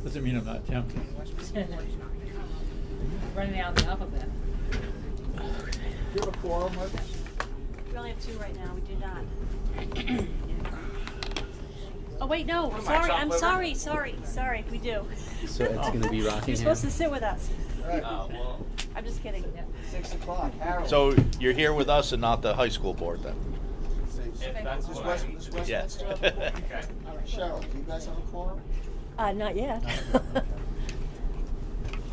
Doesn't mean I'm not tempted. Running out of the alphabet. Do you have a quorum with us? We only have 2 right now. We do not. Oh wait, no. Sorry. We do. So it's going to be Rockingham. You're supposed to sit with us. Right. Well, I'm just kidding. 6 o'clock. Harold. So you're here with us and not the high school board then? if that's Is what Westminster? Yeah. Okay. Cheryl, do you guys have a quorum? Not yet.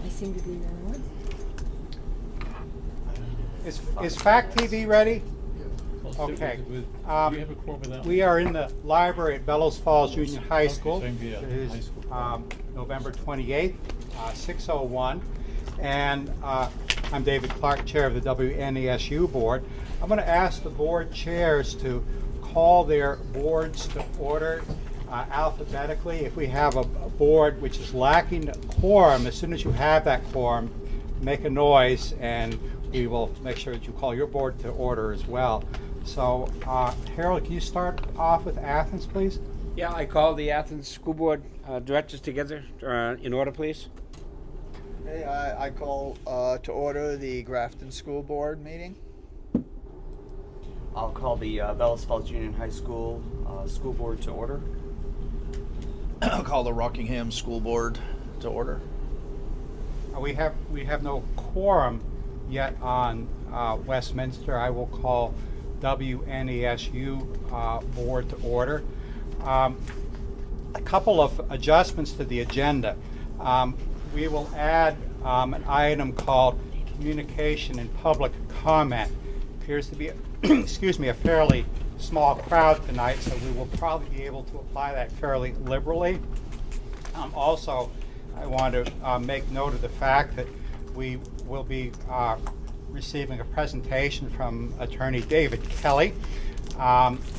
I seem to be the only one. Is Fact TV ready? I'll sit Okay. do you Um, have a quorum with that? We are in the library at Bellows Falls Union High Okay, School. same here, It high is school. November 28th, 6:01. And I'm David Clark, Chair of the WNESU Board. I'm going to ask the board chairs to call their boards to order alphabetically. If we have a board which is lacking quorum, as soon as you have that quorum, make a noise and we will make sure that you call your board to order as well. So, Harold, can you start off with Athens, please? Yeah, I call the Athens School Board directors together in order, please. Hey, I call to order the Grafton School Board meeting. I'll call the Bellows Falls Union High School School Board to order. I'll call the Rockingham School Board to order. We have no quorum yet on Westminster. I will call WNESU Board to order. A couple of adjustments to the agenda. We will add an item called communication and public comment. Appears to be, excuse me, a fairly small crowd tonight, so we will probably be able to apply that fairly liberally. Also, I want to make note of the fact that we will be receiving a presentation from Attorney David Kelly,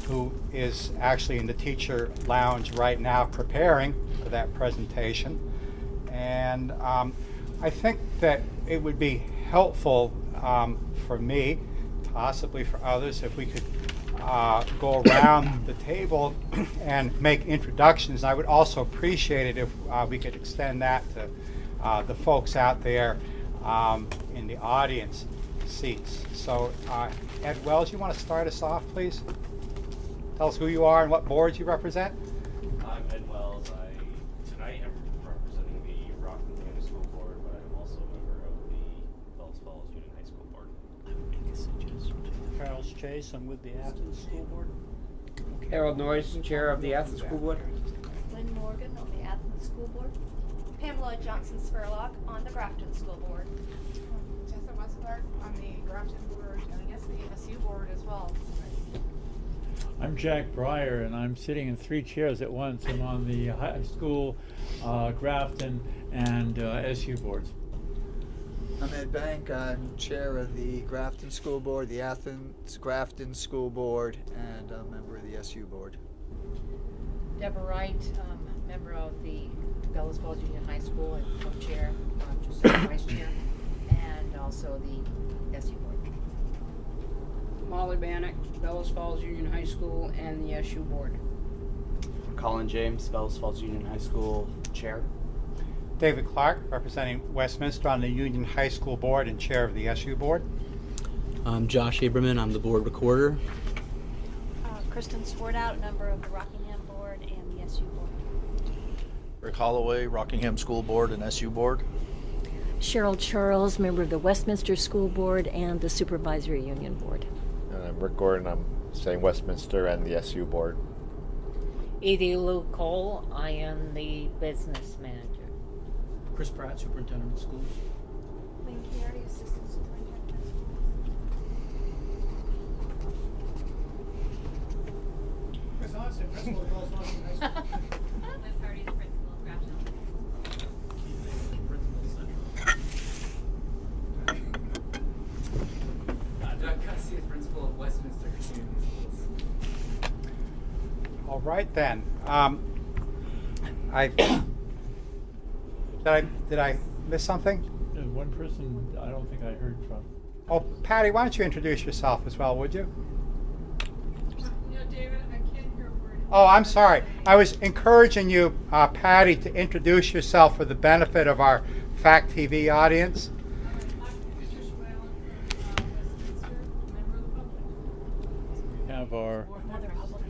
who is actually in the teacher lounge right now preparing for that presentation. And I think that it would be helpful for me, possibly for others, if we could go around the table and make introductions. I would also appreciate it if we could extend that to the folks out there in the audience seats. So, Ed Wells, you want to start us off, please? Tell us who you are and what boards you represent. I'm Ed Wells. Tonight I'm representing the Grafton School Board, but I'm also a member of the Bellows Falls Union High School Board. Charles Chase, I'm with the Athens School Board. Harold Noyes, Chair of the Athens School Board. Lynn Morgan on the Athens School Board. Pamela Johnson-Spurlock on the Grafton School Board. Tessa Westlark on the Grafton Board, and I guess the SU Board as well. I'm Jack Breyer, and I'm sitting in 3 chairs at once. I'm on the high school, Grafton, and SU boards. I'm Ed Bank. I'm chair of the Grafton School Board, the Athens Grafton School Board, and a member of the SU Board. Deborah Wright, member of the Bellows Falls Union High School and co-chair, just vice chair, and also the SU board. Molly Bannock, Bellows Falls Union High School, and the SU Board. Colin James, Bellows Falls Union High School Chair. David Clark, representing Westminster on the Union High School Board and Chair of the SU Board. I'm Josh Aberman, I'm the board recorder. Kristen Swartout, member of the Rockingham Board and the SU Board. Rick Holloway, Rockingham School Board and SU Board. Cheryl Charles, member of the Westminster School Board and the Supervisory Union Board. And I'm Rick Gordon, I'm saying Westminster and the SU Board. Edie Lou Cole, I am the business manager. Chris Pratt, Superintendent of Schools. Lynn Carey, Assistant Superintendent. Chris Hodgson, Principal of Bellows Falls High School. Liz Hardy, the Principal of Grafton. Doug Cussy is Principal of Westminster Community Schools. All right then. Did I miss something? There's one person I don't think I heard from. Oh, Patty, why don't you introduce yourself as well, would you? You know, David, I can't hear a word Oh, I'm sorry. I was encouraging you, Patty, to introduce yourself for the benefit of our Fact TV audience.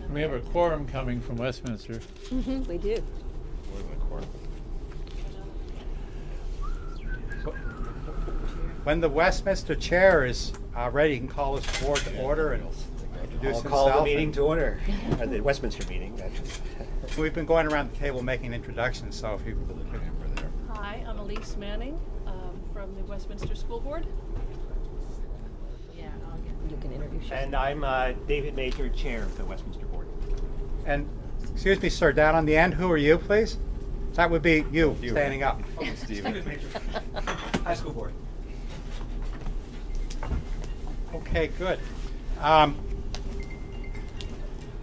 We have a quorum coming from Westminster. Mm-hmm, we do. More than a quorum. When the Westminster chair is ready, you can call this board to order and introduce I'll himself. call the meeting to order, the Westminster meeting, actually. We've been going around the table making introductions, so if you could. Hi, I'm Elise Manning from the Westminster School Board. Yeah, you can introduce yourself. And I'm David Major, Chair of the Westminster Board. And, excuse me, sir, down on the end, who are you, please? That would be you, standing up. Stephen. High School Board. Okay, good.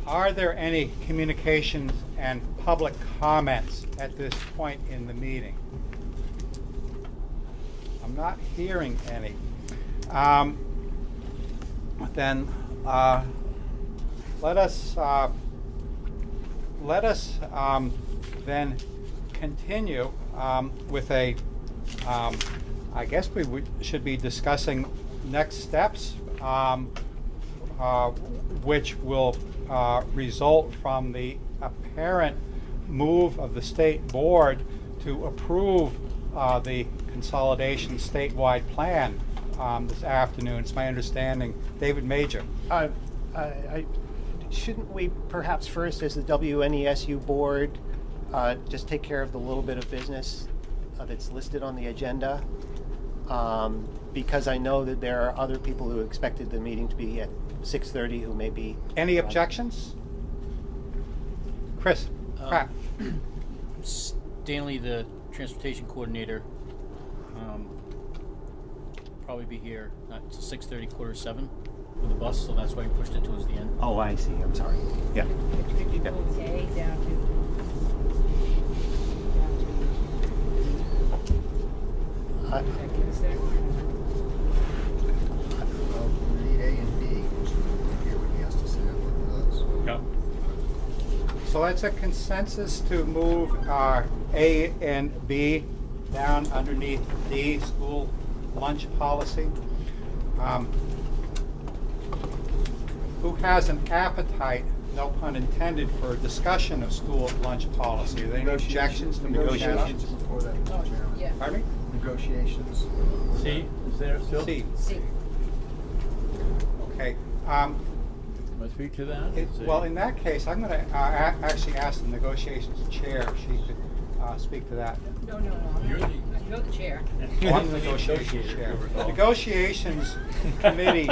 Are there any communications and public comments at this point in the meeting? I'm not hearing any. Then let us then continue with a. I guess we should be discussing next steps, which will result from the apparent move of the state board to approve the consolidation statewide plan this afternoon. It's my understanding. David Major. Shouldn't we perhaps first, as the WNESU board, just take care of the little bit of business that's listed on the agenda? Because I know that there are other people who expected the meeting to be at 6:30 who may be. Any objections? Chris Pratt. Stanley, the transportation coordinator, probably be here at 6:30, 6:45 with the bus, so that's why we pushed it towards the end. Oh, I see. I'm sorry. Yeah. Could you move A down to? Executives there? We need A and B, so we can hear what he has to say about those. Yep. So that's a consensus to move A and B down underneath D, school lunch policy. Who has an appetite, no pun intended, for a discussion of school lunch policy? Are there any objections to Negotiations before that, Mr. Chairman. Yeah. Pardon me? Negotiations. C, is there still? C. C. Okay. Want to speak to that? Well, in that case, I'm going to actually ask the negotiations chair if she could speak to that. No. You're the chair. I'm the negotiations chair. The negotiations committee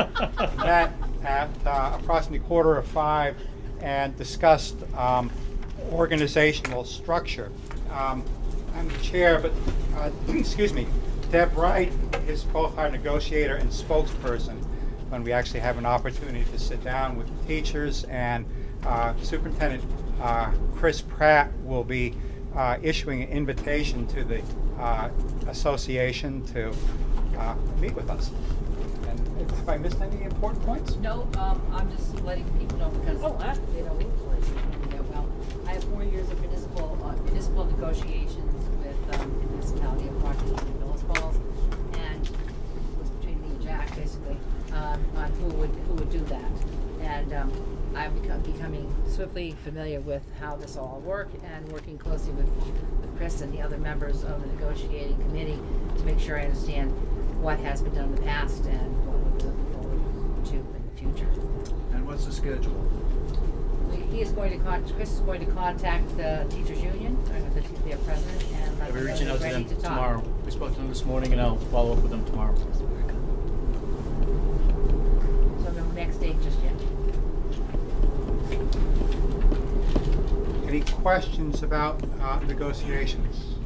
met at approximately 4:45 and discussed organizational structure. I'm the chair, but excuse me, Deb Wright is both our negotiator and spokesperson when we actually have an opportunity to sit down with the teachers, and Superintendent Chris Pratt will be issuing an invitation to the association to meet with us. And have I missed any important points? No, I'm just letting people know because they don't that well. I have 4 years of municipal negotiations with the municipality of Proctor and Villas Falls, and it was between me and Jack basically on who would do that. And I'm becoming swiftly familiar with how this all works, and working closely with Chris and the other members of the negotiating committee to make sure I understand what has been done in the past and what we're looking forward to in the future. And what's the schedule? Chris is going to contact the teachers union, their president, and let I'll be them know reaching out he's to ready them to talk. tomorrow. We spoke to them this morning, and I'll follow up with them tomorrow. So no next date just yet. Any questions about negotiations?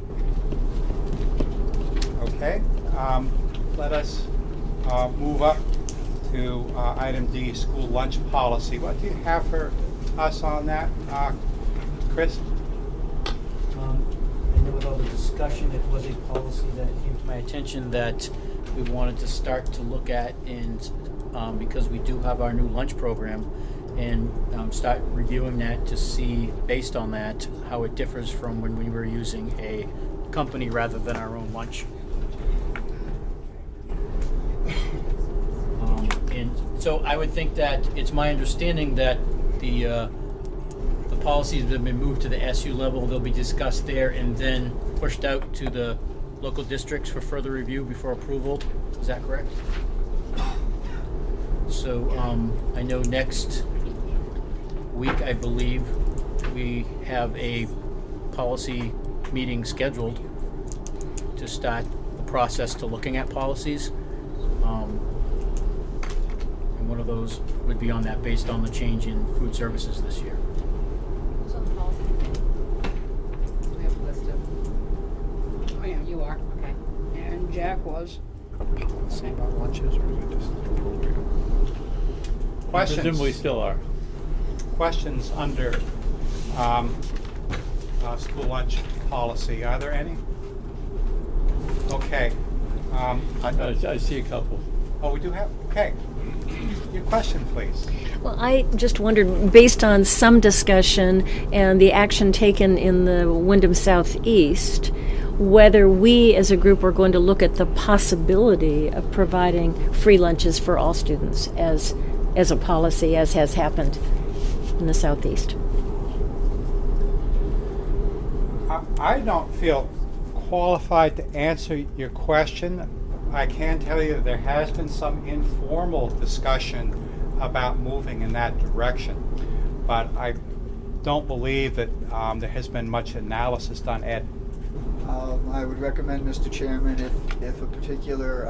Okay, let us move up to item D, school lunch policy. What do you have for us on that, Chris? I know with all the discussion, it was a policy that came to my attention that we wanted to start to look at, and because we do have our new lunch program, and start reviewing that to see, based on that, how it differs from when we were using a company rather than our own lunch. And so I would think that it's my understanding that the policies that have been moved to the SU level, they'll be discussed there and then pushed out to the local districts for further review before approval. Is that correct? So I know next week, I believe, we have a policy meeting scheduled to start the process to looking at policies. And one of those would be on that based on the change in food services this year. Who's on the policy committee? We have a list of. Oh yeah, you are. Okay. And Jack was. Same about lunches, or is it just program? Questions? Presumably still are. Questions under school lunch policy? Are there any? Okay. I see a couple. Oh, we do have. Okay. Your question, please. Well, I just wondered, based on some discussion and the action taken in the Wyndham Southeast, whether we as a group are going to look at the possibility of providing free lunches for all students as a policy, as has happened in the Southeast. I don't feel qualified to answer your question. I can tell you that there has been some informal discussion about moving in that direction, but I don't believe that there has been much analysis done. Ed? I would recommend, Mr. Chairman, if a particular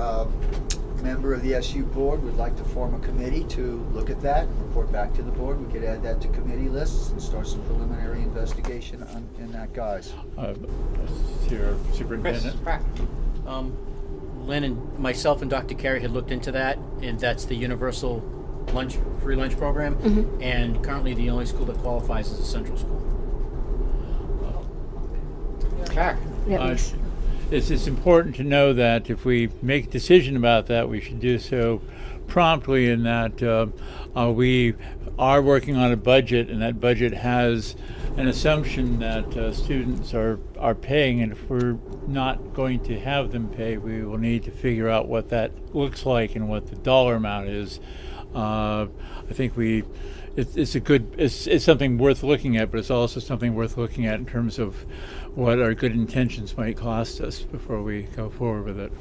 member of the SU board would like to form a committee to look at that and report back to the board, we could add that to committee lists and start some preliminary investigation in that guise. Your superintendent. Lynn and myself and Dr. Carey had looked into that, and that's the universal free lunch program, and currently the only school that qualifies is a central school. Jack? It's important to know that if we make a decision about that, we should do so promptly, in that we are working on a budget, and that budget has an assumption that students are paying, and if we're not going to have them pay, we will need to figure out what that looks like and what the dollar amount is. I think it's something worth looking at, but it's also something worth looking at in terms of what our good intentions might cost us before we go forward with it.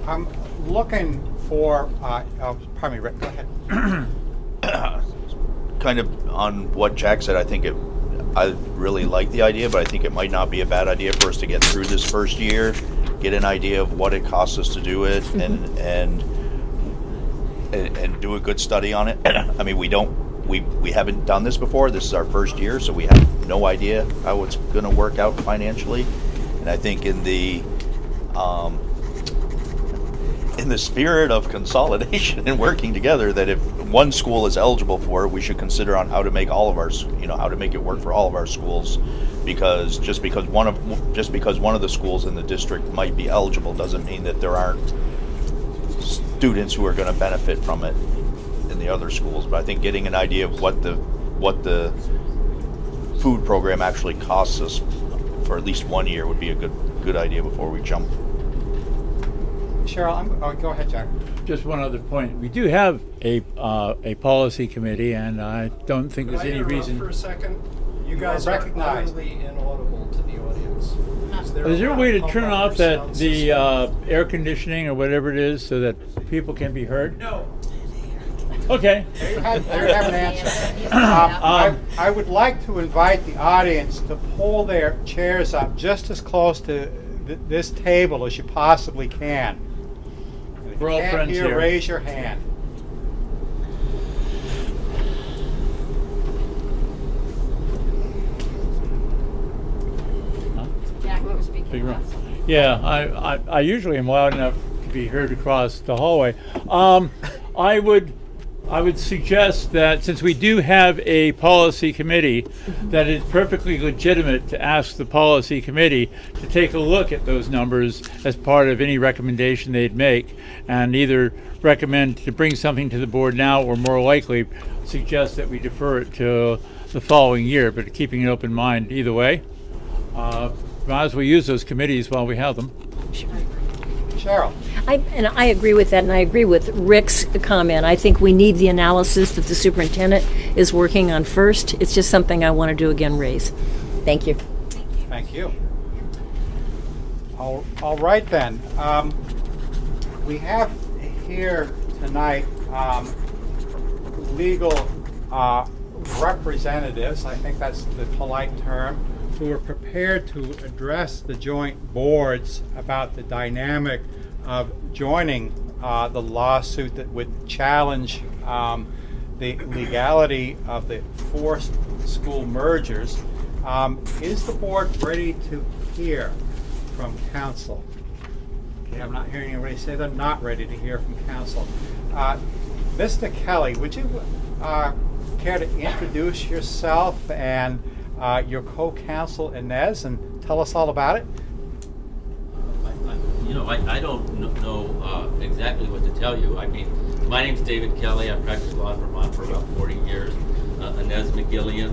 I'm looking for, pardon me, Rick, go ahead. Kind of on what Jack said, I really like the idea, but I think it might not be a bad idea for us to get through this first year, get an idea of what it costs us to do it, and do a good study on it. I mean, we haven't done this before. This is our first year, so we have no idea how it's going to work out financially. And I think in the spirit of consolidation and working together, that if one school is eligible for it, we should consider on how to make all of our, how to make it work for all of our schools. Because just because one of the schools in the district might be eligible doesn't mean that there aren't students who are going to benefit from it in the other schools. But I think getting an idea of what the food program actually costs us for at least 1 year would be a good idea before we jump. Cheryl, go ahead, Jack. Just one other point. We do have a policy committee, and I don't think there's any reason. For a second, you guys are utterly inaudible to the audience. Is there a way to turn off the air conditioning or whatever it is so that people can be heard? No. Okay. There you have an answer. I would like to invite the audience to pull their chairs up just as close to this table as you possibly can. And if We're you all can't friends hear, here. raise your hand. Jack, you were speaking last. Yeah, I usually am loud enough to be heard across the hallway. I would I would suggest that since we do have a policy committee, that it's perfectly legitimate to ask the policy committee to take a look at those numbers as part of any recommendation they'd make, and either recommend to bring something to the board now, or more likely suggest that we defer it to the following year, but keeping an open mind either way. Might as well use those committees while we have them. Cheryl. I agree with that, and I agree with Rick's comment. I think we need the analysis that the superintendent is working on first. It's just something I want to do again, raise. Thank you. Thank you. All right then. We have here tonight legal representatives, I think that's the polite term, who are prepared to address the joint boards about the dynamic of joining the lawsuit that would challenge the legality of the forced school mergers. Is the board ready to hear from counsel? Okay, I'm not hearing anybody say they're not ready to hear from counsel. Mr. Kelly, would you care to introduce yourself and your co-counsel Inez and tell us all about it? I don't know exactly what to tell you. I mean, my name's David Kelly. I've practiced law in Vermont for about 40 years. Inez McGillian,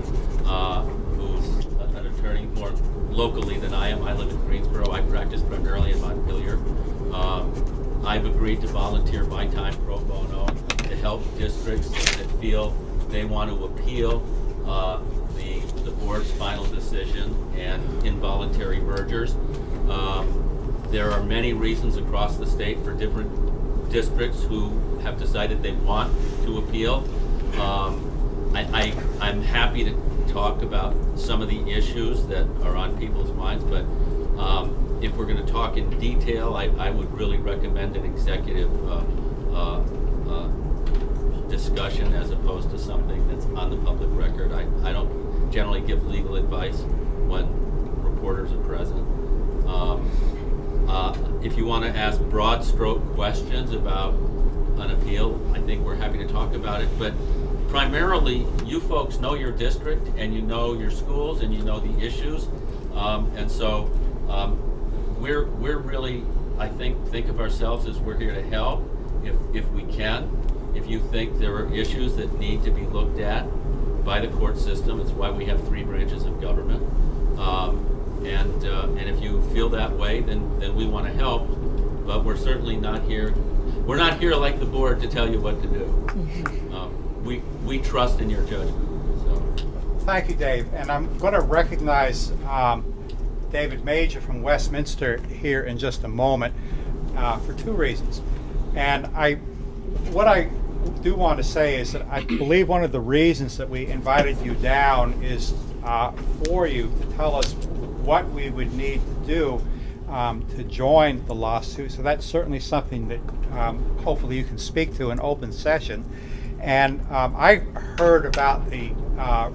who's an attorney more locally than I am. I live in Greensboro. I practice primarily in Montpelier. I've agreed to volunteer my time pro bono to help districts that feel they want to appeal the board's final decision and involuntary mergers. There are many reasons across the state for different districts who have decided they want to appeal. I'm happy to talk about some of the issues that are on people's minds, but if we're going to talk in detail, I would really recommend an executive discussion as opposed to something that's on the public record. I don't generally give legal advice when reporters are present. If you want to ask broad stroke questions about an appeal, I think we're happy to talk about it. But primarily, you folks know your district and you know your schools and you know the issues. And so we're really, I think of ourselves as we're here to help if we can. If you think there are issues that need to be looked at by the court system, it's why we have 3 branches of government. And if you feel that way, then we want to help, but we're certainly not here. We're not here like the board to tell you what to do. We trust in your judgment. So. Thank you, Dave. And I'm going to recognize David Major from Westminster here in just a moment for 2 reasons. And what I do want to say is that I believe one of the reasons that we invited you down is for you to tell us what we would need to do to join the lawsuit. So that's certainly something that hopefully you can speak to in open session. And I heard about the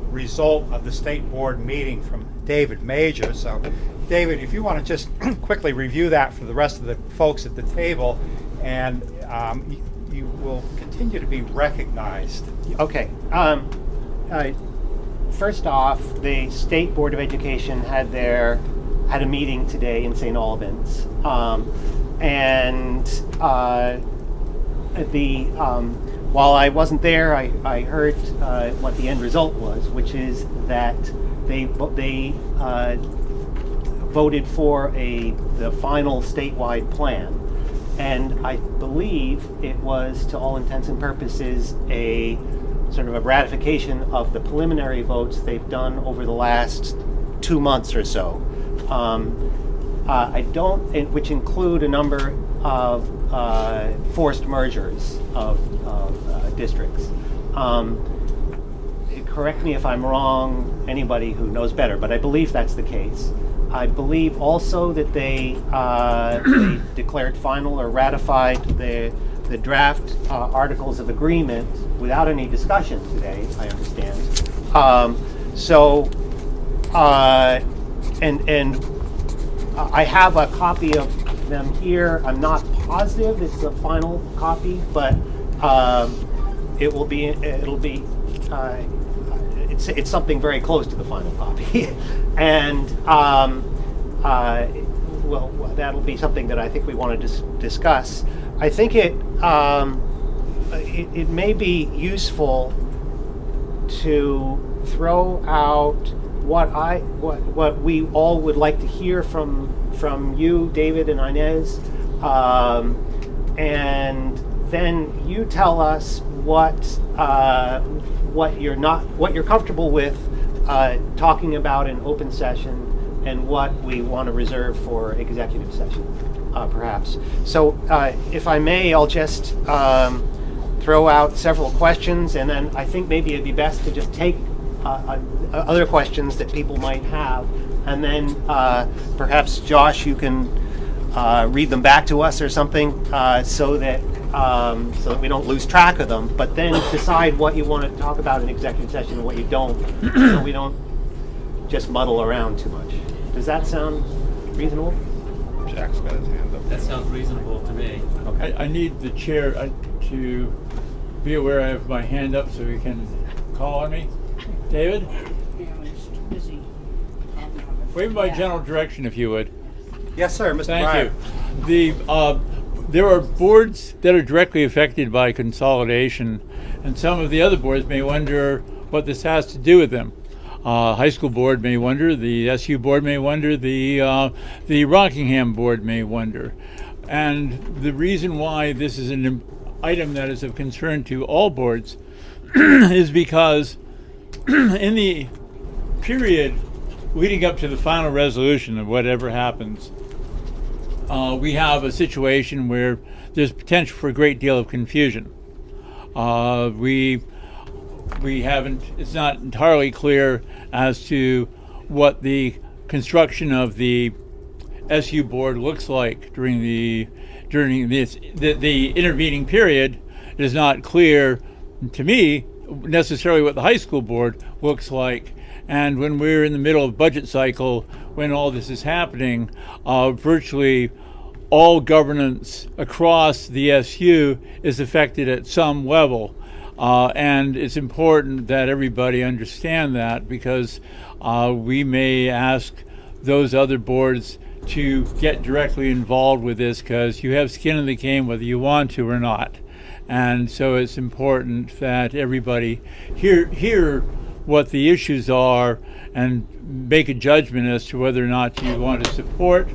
result of the state board meeting from David Major. So David, if you want to just quickly review that for the rest of the folks at the table, and you will continue to be recognized. Okay. First off, the State Board of Education had a meeting today in St. Albans, while I wasn't there, I heard what the end result was, which is that they voted for the final statewide plan, and I believe it was, to all intents and purposes, a sort of a ratification of the preliminary votes they've done over the last 2 months or so. Which include a number of forced mergers of districts. Correct me if I'm wrong, anybody who knows better, but I believe that's the case. I believe also that they declared final or ratified the draft articles of agreement without any discussion today, I understand. And I have a copy of them here. I'm not positive it's the final copy, but it'll be it's something very close to the final copy, and well, that'll be something that I think we want to discuss. I think it may be useful to throw out what we all would like to hear from you, David and Inez, and then you tell us what you're comfortable with talking about in open session, and what we want to reserve for executive session, perhaps. So, if I may, I'll just throw out several questions, and then I think maybe it'd be best to just take other questions that people might have, and then perhaps Josh, you can read them back to us or something, so that we don't lose track of them. But then decide what you want to talk about in executive session and what you don't, so we don't just muddle around too much. Does that sound reasonable? Jack's got his hand up. That sounds reasonable to me. Okay. I need the chair to be aware I have my hand up so he can call on me. David? Busy. Wave my general direction if you would. Yes, sir, Mr. Thank Breyer. you. There are boards that are directly affected by consolidation, and some of the other boards may wonder what this has to do with them. High school board may wonder, the SU board may wonder, the Rockingham board may wonder. And the reason why this is an item that is of concern to all boards is because in the period leading up to the final resolution of whatever happens, we have a situation where there's potential for a great deal of confusion. It's not entirely clear as to what the construction of the SU board looks like during the intervening period. It is not clear to me necessarily what the high school board looks like. And when we're in the middle of budget cycle, when all this is happening, virtually all governance across the SU is affected at some level. And it's important that everybody understand that, because we may ask those other boards to get directly involved with this, because you have skin in the game whether you want to or not. And so it's important that everybody hear what the issues are and make a judgment as to whether or not you want to support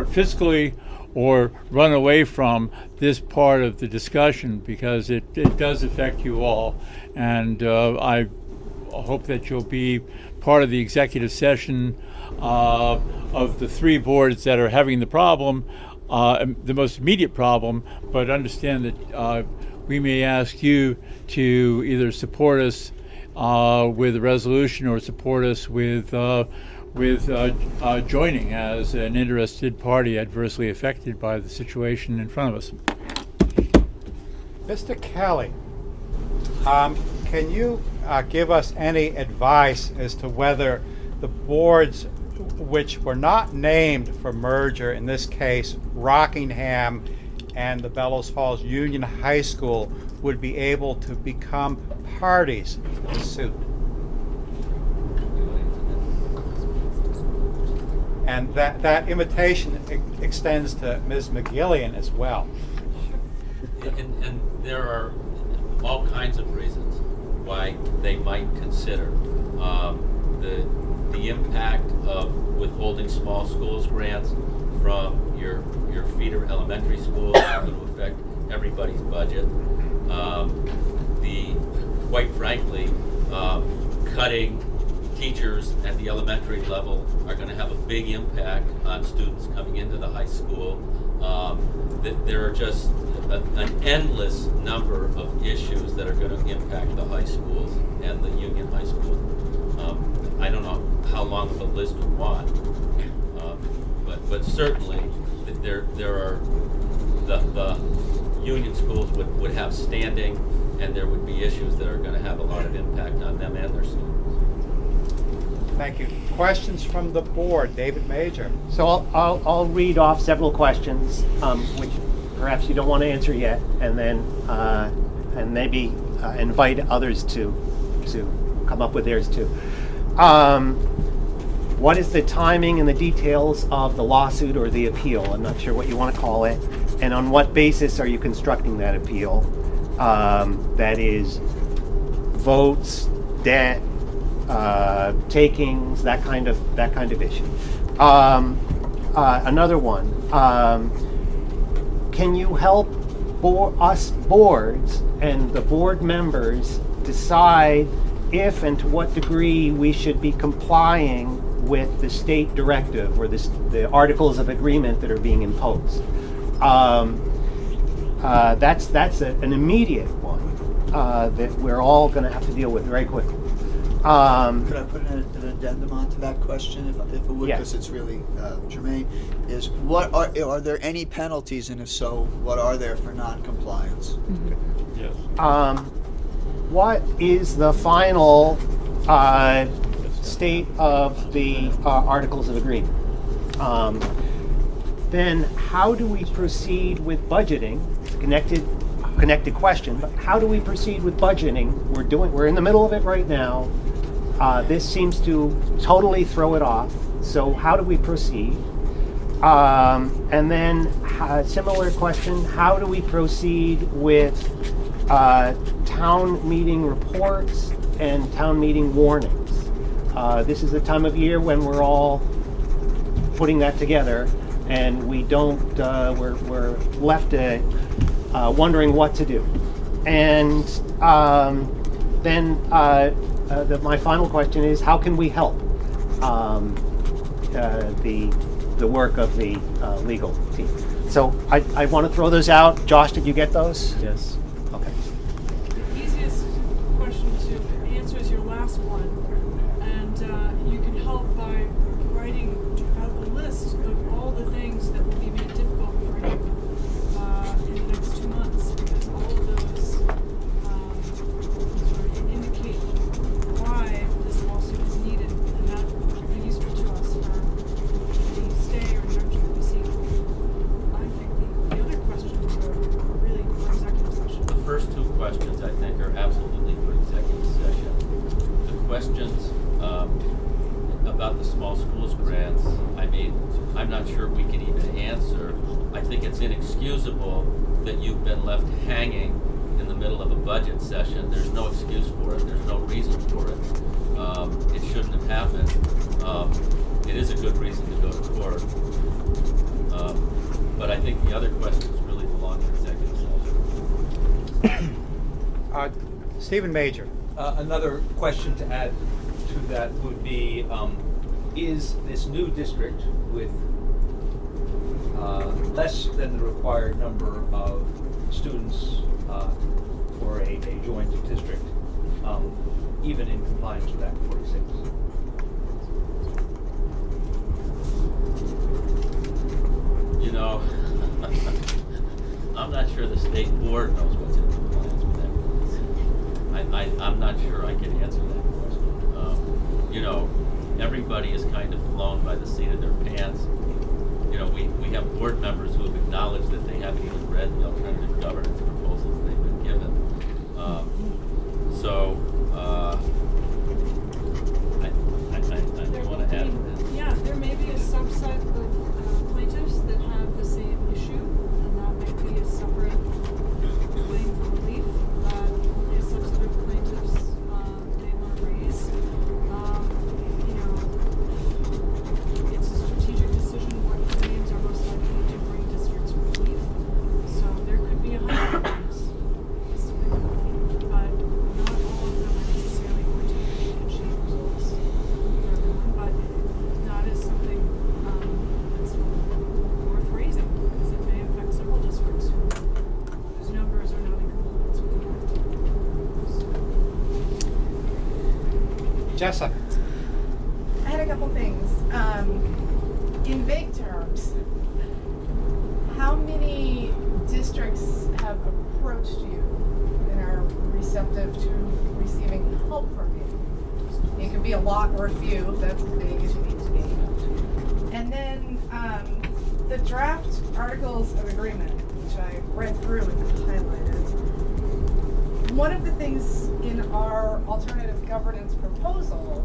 fiscally or run away from this part of the discussion, because it does affect you all. And I hope that you'll be part of the executive session of the three boards that are having the problem, the most immediate problem, but understand that we may ask you to either support us with a resolution or support us with joining as an interested party adversely affected by the situation in front of us. Mr. Kelly, can you give us any advice as to whether the boards which were not named for merger, in this case Rockingham and the Bellows Falls Union High School, would be able to become parties to the suit? And that invitation extends to Ms. McGillian as well. And there are all kinds of reasons why they might consider the impact of withholding small schools grants from your feeder elementary schools is going to affect everybody's budget. Quite frankly, cutting teachers at the elementary level are going to have a big impact on students coming into the high school. There are just an endless number of issues that are going to impact the high schools and the union high school. I don't know how long of a list we want, but certainly there are the union schools would have standing, and there would be issues that are going to have a lot of impact on them and their students. Thank you. Questions from the board? David Major. So I'll read off several questions, which perhaps you don't want to answer yet, and then and maybe invite others to come up with theirs too. What is the timing and the details of the lawsuit or the appeal? I'm not sure what you want to call it. And on what basis are you constructing that appeal? That is votes, debt, takings, that kind of issue. Another one. Can you help us boards and the board members decide if and to what degree we should be complying with the state directive or the articles of agreement that are being imposed? That's an immediate one that we're all going to have to deal with very quickly. Could I put an addendum onto that question, if it would, because it's really germane? Is what are there any penalties, and if so, what are there for non-compliance? Mm-hmm. Yes. What is the final state of the articles of agreement? Then how do we proceed with budgeting? It's a connected question, but how do we proceed with budgeting? We're in the middle of it right now. This seems to totally throw it off. So how do we proceed? And then similar question, how do we proceed with town meeting reports and town meeting warnings? This is the time of year when we're all putting that together, and we don't, we're left wondering what to do. And then my final question is, how can we help the work of the legal team? So I want to throw those out. Josh, did you get those? Yes. Okay. The easiest question to answer is your last one, and you can help by writing out a list of all the things that will be made difficult for you in the next 2 months, because all of those sort of indicate why this lawsuit is needed, and that will be useful to us for the stay or injunction that we seek. I think the other questions are really for executive session. The first two questions, I think, are absolutely for executive session. The questions about the small schools grants, I mean, I'm not sure we can even answer. I think it's inexcusable that you've been left hanging in the middle of a budget session. There's no excuse for it. There's no reason for it. It shouldn't have happened. It is a good reason to go to court. But I think the other questions really belong to executive session. Stephen Major. Another question to add to that would be, is this new district with less than the required number of students for a joint district, even in compliance with Act 46? You know, I'm not sure the state board knows what's in compliance with that. I'm not sure I can answer that question. You know, everybody is kind of flown by the seat of their pants. You know, we have board members who have acknowledged that they haven't even read the alternative governance proposals they've been given. I want to add to this. Yeah, there may be a subset of plaintiffs that have the same issue, and that might be a separate claim for relief that a subset of plaintiffs may want to raise. You know, it's a strategic decision what claims are most likely to bring districts relief. So there could be 100 claims listed, but not all of them are necessarily going to achieve results for everyone. But that is something that's worth raising, because it may affect several districts whose numbers are not in compliance with the act. Jessa. I had a couple things. In vague terms, how many districts have approached you and are receptive to receiving help from you? It could be a lot or a few, if that's as vague as you need to be. And then the draft articles of agreement, which I read through and highlighted. one of the things in our alternative governance proposal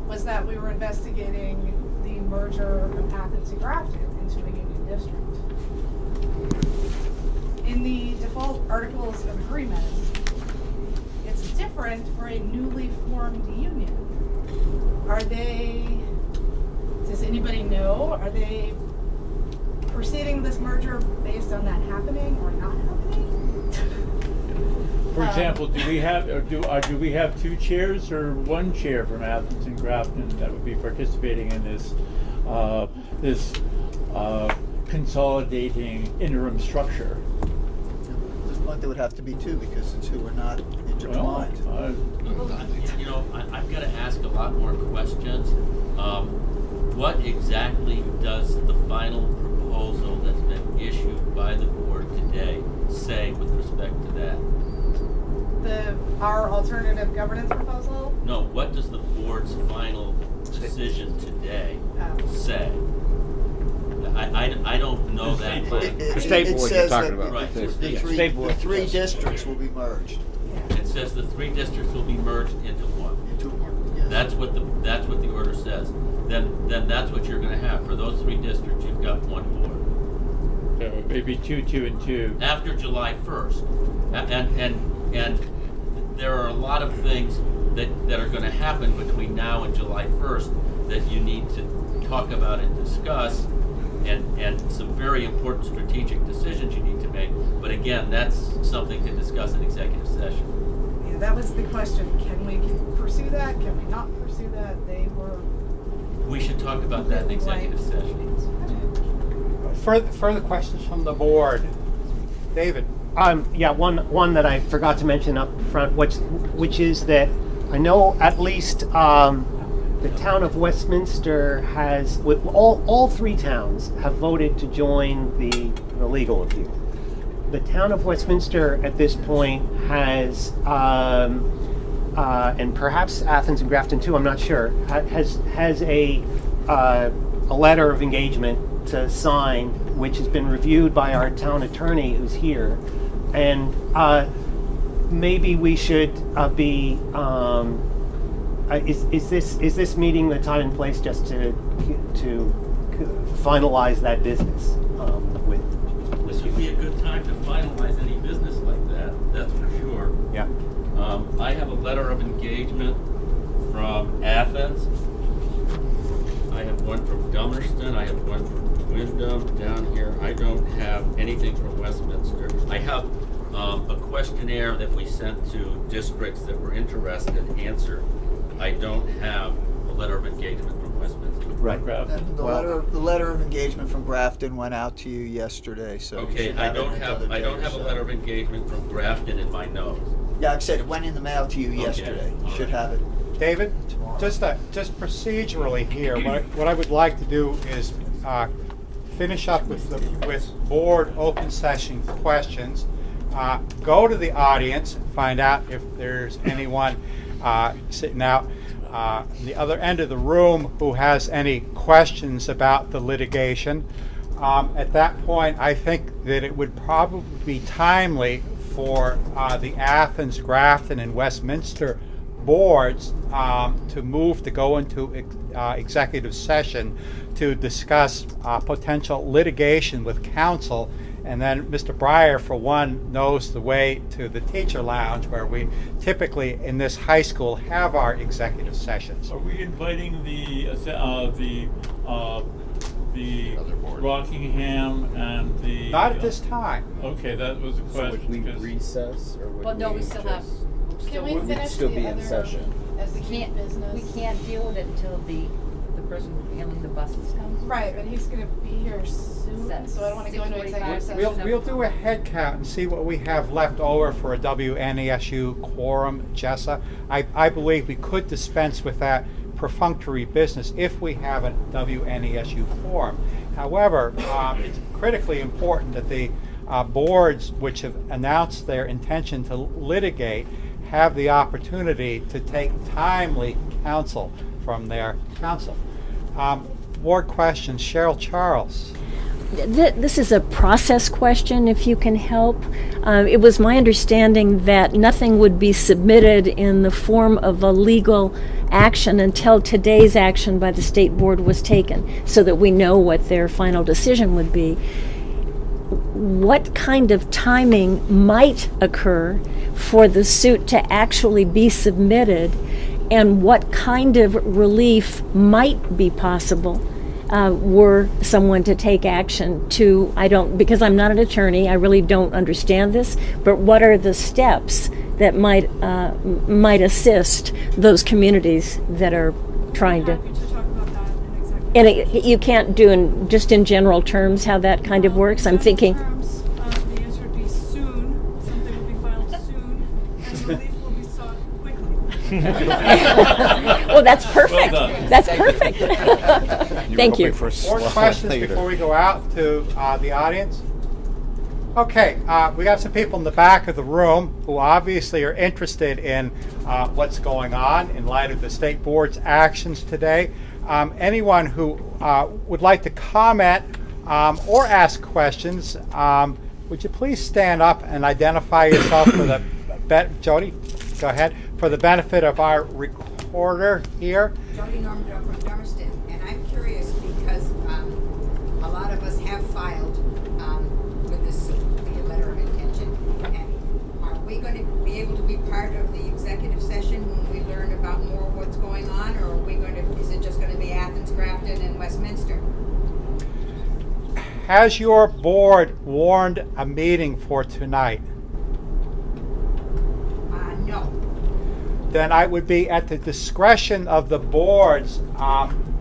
was that we were investigating the merger of Athens and Grafton into a union district. In the default articles of agreement, it's different for a newly formed union. Does anybody know, are they proceeding this merger based on that happening or not happening? For example, do we have two chairs or one chair from Athens and Grafton that would be participating in this consolidating interim structure? There would have to be two because the two are not intertwined. I've got to ask a lot more questions. What exactly does the final proposal that's been issued by the board today say with respect to that? Our alternative governance proposal? No, what does the board's final decision today say? I don't know that. The state board you're talking about. Right. The three districts will be merged. It says the three districts will be merged into one. Yes. That's what the order says. Then that's what you're going to have for those three districts. You've got one board. So maybe two, and two. After July 1st, and there are a lot of things that are going to happen between now and July 1st that you need to talk about and discuss, and some very important strategic decisions you need to make. But again, that's something to discuss in executive session. Yeah, that was the question. Can we pursue that? Can we not pursue that? We should talk about that in executive session. Further questions from the board. David. Yeah, one that I forgot to mention up front, which is that I know at least the town of Westminster has, with all three towns have voted to join the legal appeal. The town of Westminster at this point has, and perhaps Athens and Grafton too, I'm not sure, has a letter of engagement to sign, which has been reviewed by our town attorney who's here. And maybe we should be. Is this meeting the time and place just to finalize that business with? This would be a good time to finalize any business like that. That's for sure. Yeah. I have a letter of engagement from Athens. I have one from Dummerston. I have one from Wyndham down here. I don't have anything from Westminster. I have a questionnaire that we sent to districts that were interested answered. I don't have a letter of engagement from Westminster. Right. And the letter of engagement from Grafton went out to you yesterday. So Okay, I don't have a letter of engagement from Grafton in my notes. Yeah, like I said, it went in the mail to you yesterday. You should have it. David, just procedurally here, what I would like to do is finish up with board open session questions. Go to the audience and find out if there's anyone sitting out the other end of the room who has any questions about the litigation. At that point, I think that it would probably be timely for the Athens, Grafton, and Westminster boards to move to go into executive session to discuss potential litigation with counsel. And then Mr. Breyer, for one, knows the way to the teacher lounge where we typically in this high school have our executive sessions. Are we inviting the Rockingham and the... Not at this time. Okay, that was a question. So would we recess or would Well, no, we still have. Can we we'd finish still the be in other session? as the We key business? We can't deal with it until the person handling the buses comes. Right, but he's going to be here soon, so I don't want to go into executive session. We'll do a head count and see what we have left over for a WNESU quorum, Jessa. I believe we could dispense with that perfunctory business if we have a WNESU quorum. However, it's critically important that the boards which have announced their intention to litigate have the opportunity to take timely counsel from their counsel. Board questions. Cheryl Charles. This is a process question, if you can help. It was my understanding that nothing would be submitted in the form of a legal action until today's action by the state board was taken, so that we know what their final decision would be. What kind of timing might occur for the suit to actually be submitted, and what kind of relief might be possible were someone to take action to, because I'm not an attorney, I really don't understand this, but what are the steps that might assist those communities that are trying to? And you can't do just in general terms how that kind of works. I'm thinking. The answer would be soon. Something will be filed soon, and relief will be sought quickly. Well, that's perfect. Well that's perfect. Thank you. More questions before we go out to the audience? Okay, we got some people in the back of the room who obviously are interested in what's going on in light of the state board's actions today. Anyone who would like to comment or ask questions, would you please stand up and identify yourself for the Jody, go ahead, for the benefit of our recorder here. Jody Norman from Dummerston, and I'm curious because a lot of us have filed with this the letter of intention, and are we going to be able to be part of the executive session when we learn about more what's going on, or are we going to? Is it just going to be Athens, Grafton, and Westminster? Has your board warned a meeting for tonight? No. Then I would be at the discretion of the boards,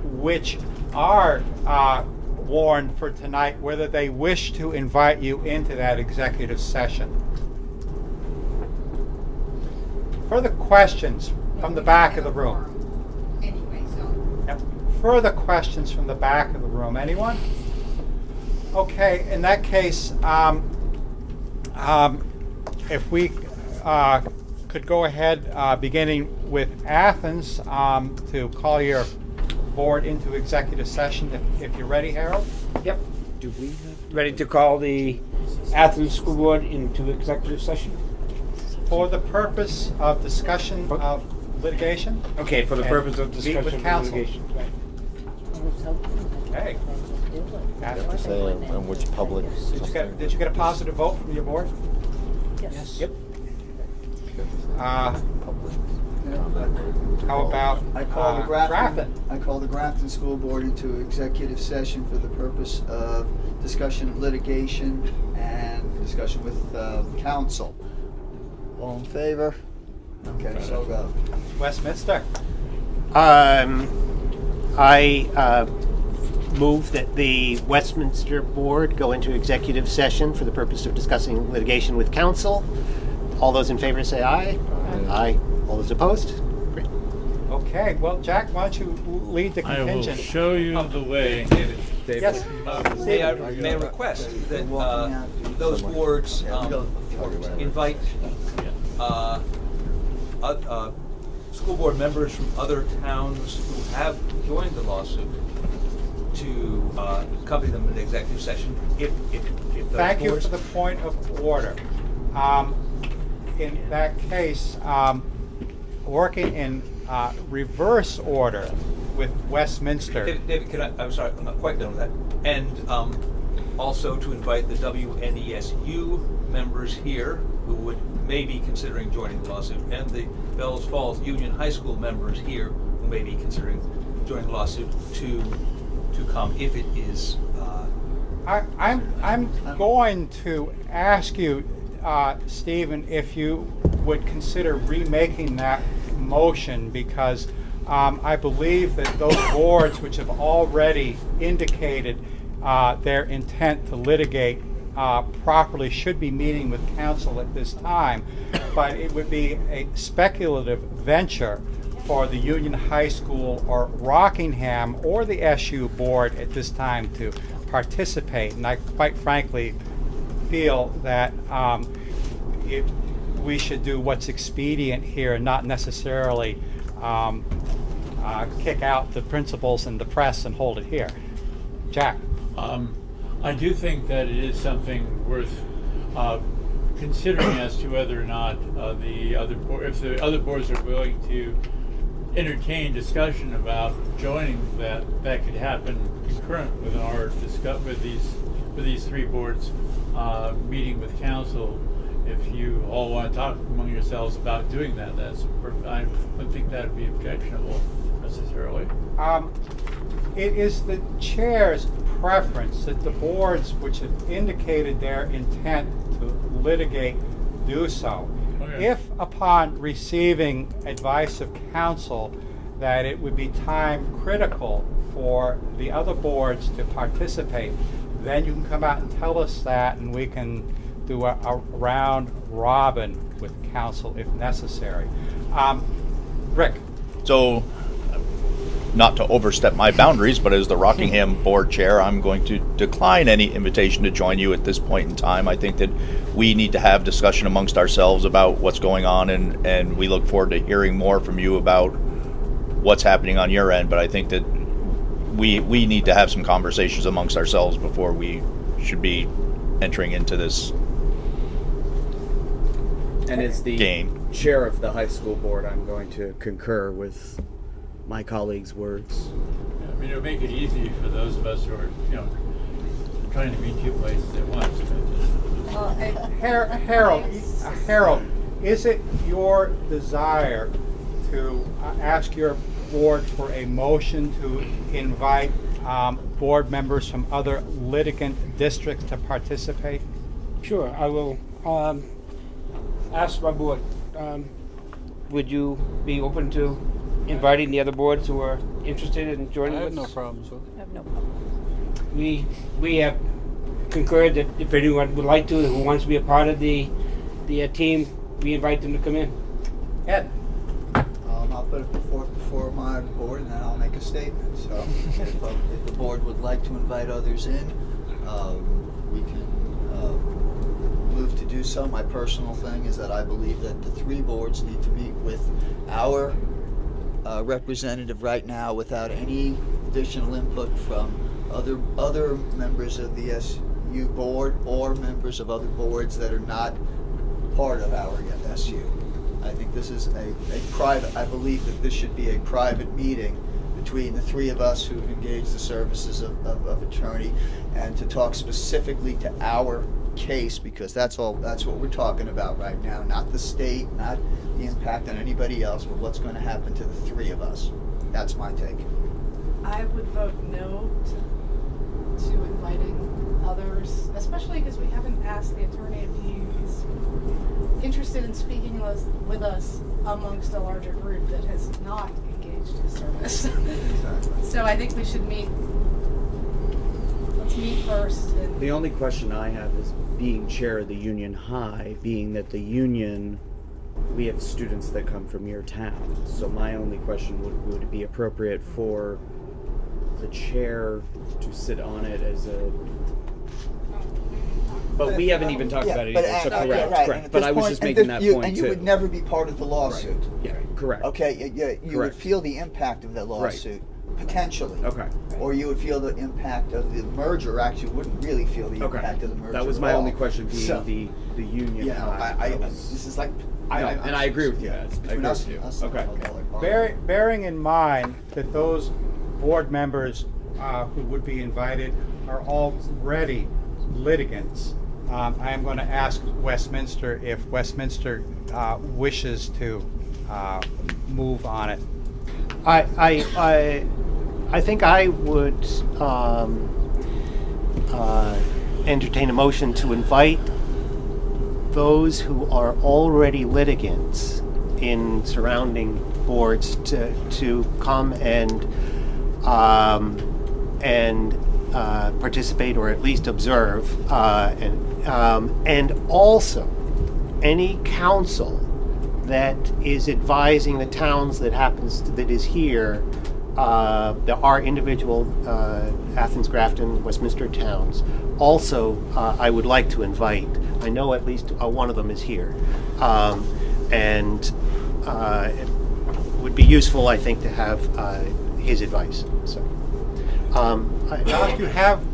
which are warned for tonight, whether they wish to invite you into that executive session. Further questions from the back of the room? Anyway, so. Yep. Further questions from the back of the room? Anyone? Okay, in that case, if we could go ahead, beginning with Athens, to call your board into executive session, if you're ready, Harold. Yep. Do we ready to call the Athens School Board into executive session? For the purpose of discussion of litigation. Okay, for the purpose of Meet discussion with of counsel. litigation. Okay. And which public? Did you get a positive vote from your board? Yes. Yep. How about I call the Grafton? I call the Grafton School Board into executive session for the purpose of discussion of litigation and discussion with counsel. All in favor? Okay, so go. Westminster. I move that the Westminster Board go into executive session for the purpose of discussing litigation with counsel. All those in favor say aye. Aye. All those opposed? Great. Okay, well, Jack, why don't you lead the I will contingent? show you the way. David. Yes. May I request that those boards invite school board members from other towns who have joined the lawsuit to accompany them in the executive session. If those Thank you boards, for the point of order. In that case, working in reverse order with Westminster. David, I'm sorry, I'm not quite done with that. And also to invite the WNESU members here who would maybe considering joining the lawsuit, and the Bells Falls Union High School members here who may be considering joining the lawsuit to come if it is. I'm going to ask you, Stephen, if you would consider remaking that motion, because I believe that those boards which have already indicated their intent to litigate properly should be meeting with counsel at this time, but it would be a speculative venture for the Union High School or Rockingham or the SU board at this time to participate, and I quite frankly feel that we should do what's expedient here and not necessarily kick out the principals and the press and hold it here. Jack. I do think that it is something worth considering as to whether or not if the other boards are willing to entertain discussion about joining that could happen concurrent with with these three boards meeting with council. If you all want to talk among yourselves about doing that, I wouldn't think that would be objectionable necessarily. It is the chair's preference that the boards which have indicated their intent to litigate do so. Okay. If upon receiving advice of counsel that it would be time critical for the other boards to participate, then you can come out and tell us that, and we can do a round robin with counsel if necessary. Rick. So, not to overstep my boundaries, but as the Rockingham board chair, I'm going to decline any invitation to join you at this point in time. I think that we need to have discussion amongst ourselves about what's going on, and we look forward to hearing more from you about what's happening on your end. But I think that we need to have some conversations amongst ourselves before we should be entering into this And as the game. chair of the high school board, I'm going to concur with my colleagues' words. I mean, it'll make it easy for those of us who are, trying to be two places at once. Harold, is it your desire to ask your board for a motion to invite board members from other litigant districts to participate? Sure, I will ask my board. Would you be open to inviting the other boards who are interested in joining us? I have no problems with it. I have no problem. We have concurred that if anyone would like to, who wants to be a part of the team, we invite them to come in. Ed? I'll put it before my board, and then I'll make a statement. So if the board would like to invite others in, we can move to do so. My personal thing is that I believe that the three boards need to meet with our representative right now without any additional input from other members of the SU board or members of other boards that are not part of our SU. I think this is a private, I believe that this should be a private meeting between the three of us who've engaged the services of attorney, and to talk specifically to our case, because that's what we're talking about right now, not the state, not the impact on anybody else, but what's going to happen to the three of us. That's my take. I would vote no to inviting others, especially because we haven't asked the attorney if he's interested in speaking with us amongst a larger group that has not engaged his service. Exactly. So I think we should meet. Let's meet first. The only question I have is, being chair of the Union High, being that the union, we have students that come from your town. So my only question would it be appropriate for the chair to sit on it as a... But we haven't even talked about it either, so correct. But I was just making that point, and too. you would never be part of the lawsuit. Right. Yeah, correct. Okay, you would feel the impact of that lawsuit, potentially. Okay. Or you would feel the impact of the merger, or actually wouldn't really feel the impact of the merger. That was my only question, being So, the union. This is like... and I agree with you guys. I agree with you. Okay. Bearing in mind that those board members who would be invited are already litigants, I am going to ask Westminster if Westminster wishes to move on it. I think I would entertain a motion to invite those who are already litigants in surrounding boards to come and participate, or at least observe, and also any council that is advising the towns that is here. There are individual Athens, Grafton, Westminster towns. Also, I would like to invite. I know at least one of them is here, and it would be useful, I think, to have his advice. So, Josh, do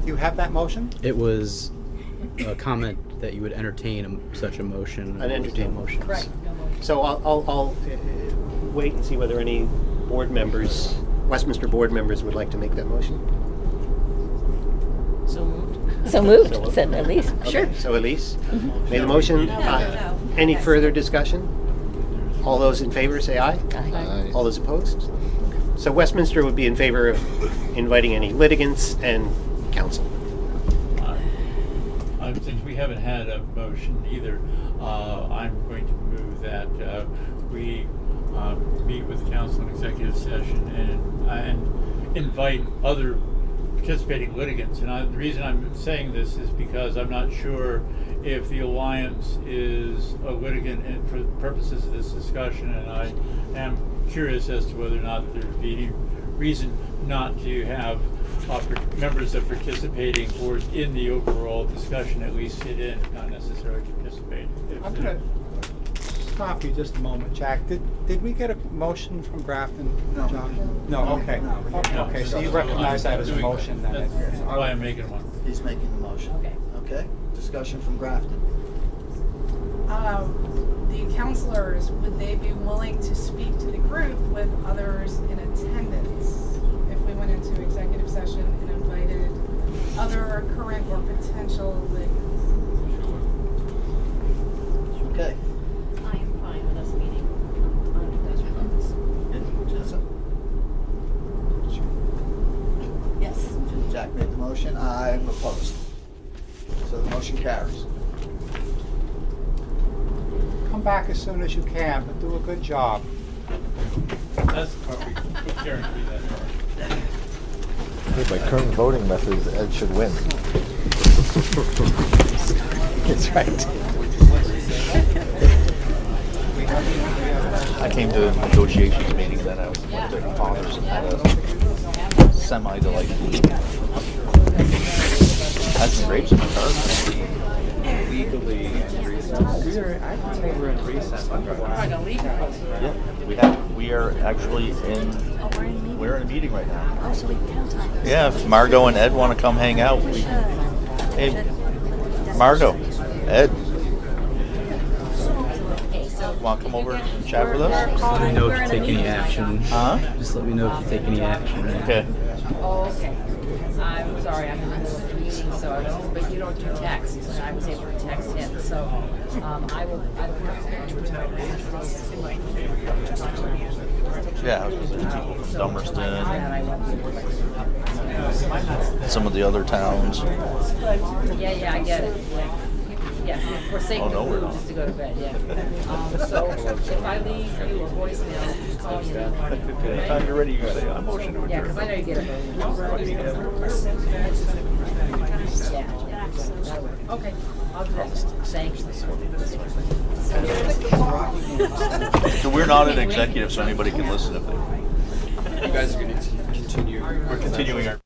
you have that motion? It was a comment that you would entertain such a motion. An entertain motion. Correct. So I'll wait and see whether any board members, Westminster board members, would like to make that motion. So moved. So moved, said Elise. Okay, Sure. so Elise made the motion. Any further discussion? All those in favor say aye. Aye. All those opposed? So Westminster would be in favor of inviting any litigants and counsel. Since we haven't had a motion either, I'm going to move that we meet with council in executive session and invite other participating litigants. And the reason I'm saying this is because I'm not sure if the Alliance is a litigant for the purposes of this discussion, and I am curious as to whether or not there'd be any reason not to have members of participating boards in the overall discussion at least sit in, if not necessarily participate. I'm going to stop you just a moment, Jack. Did we get a motion from Grafton, No. John? No, okay. Okay, so you recognize that as a motion then? That's why I'm making one. He's making the motion. Okay. Okay, discussion from Grafton. The counselors, would they be willing to speak to the group with others in attendance if we went into executive session and invited other current or potential litigants? Okay. I am fine with us meeting under those rules. Yes. Jack made the motion. I'm opposed. So the motion carries. Come back as soon as you can, but do a good job. That's what we guarantee that. By current voting methods, Ed should win. That's right. I came to a negotiations meeting, then I went to their fathers and had a semi-delightful meeting. Had some grapes in my car. Legally in recess. I think we're in recess. Yeah, we are actually we're in a meeting right now. Oh, so we can talk. Yeah, if Margot and Ed want to come hang out, hey, Margot, Ed, want to come over and chat with us? Just let me know if you take any action. Huh? Just let me know if you take any action. Okay. Oh, okay. I'm sorry, I'm in the middle of the meeting, so but you don't do text, and I was able to text him, so I will. Yeah, I was with people from Dummerston, some of the other towns. Yeah, I get it. Yeah, for sake of food, just to go to bed. Yeah. So if I leave you a voicemail, just call me. Anytime you're ready, you can say, I'm motion to adjourn. Yeah, because I know you get it. Yeah. Okay. I'll do that. Thanks. So we're not an executive, so anybody can listen if they. You guys are going to continue. We're continuing our.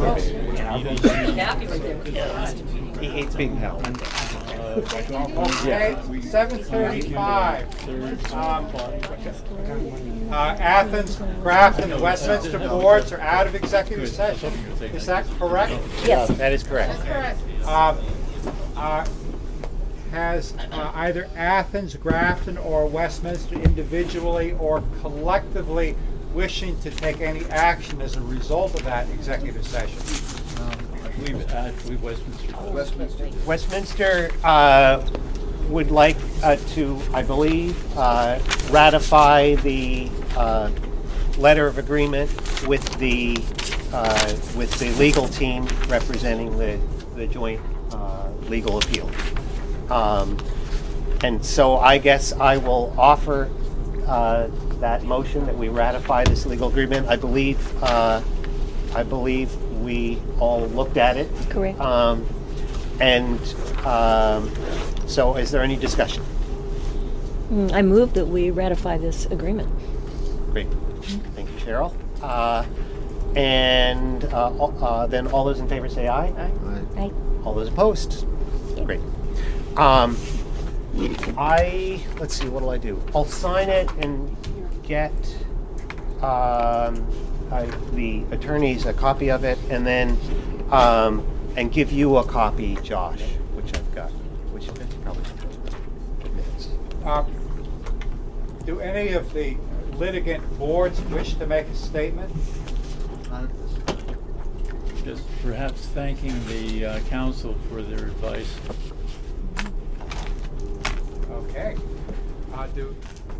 Happy with it. He hates being held. Okay, 7:35. Athens, Grafton, and Westminster Boards are out of executive session. Is that correct? Yes. That is correct. Correct. Has either Athens, Grafton, or Westminster individually or collectively wishing to take any action as a result of that executive session? I believe Westminster. Westminster would like to, I believe, ratify the letter of agreement with the legal team representing the joint legal appeal. And so I guess I will offer that motion that we ratify this legal agreement. I believe we all looked at it. Correct. So is there any discussion? I move that we ratify this agreement. Great. Thank you, Cheryl. Then all those in favor say aye. Aye. Aye. All those opposed? Great. Let's see, what do I do? I'll sign it and get the attorneys a copy of it, and then and give you a copy, Josh, which I've got, which is probably 2 minutes. Do any of the litigant boards wish to make a statement? Just perhaps thanking the council for their advice. Okay. Do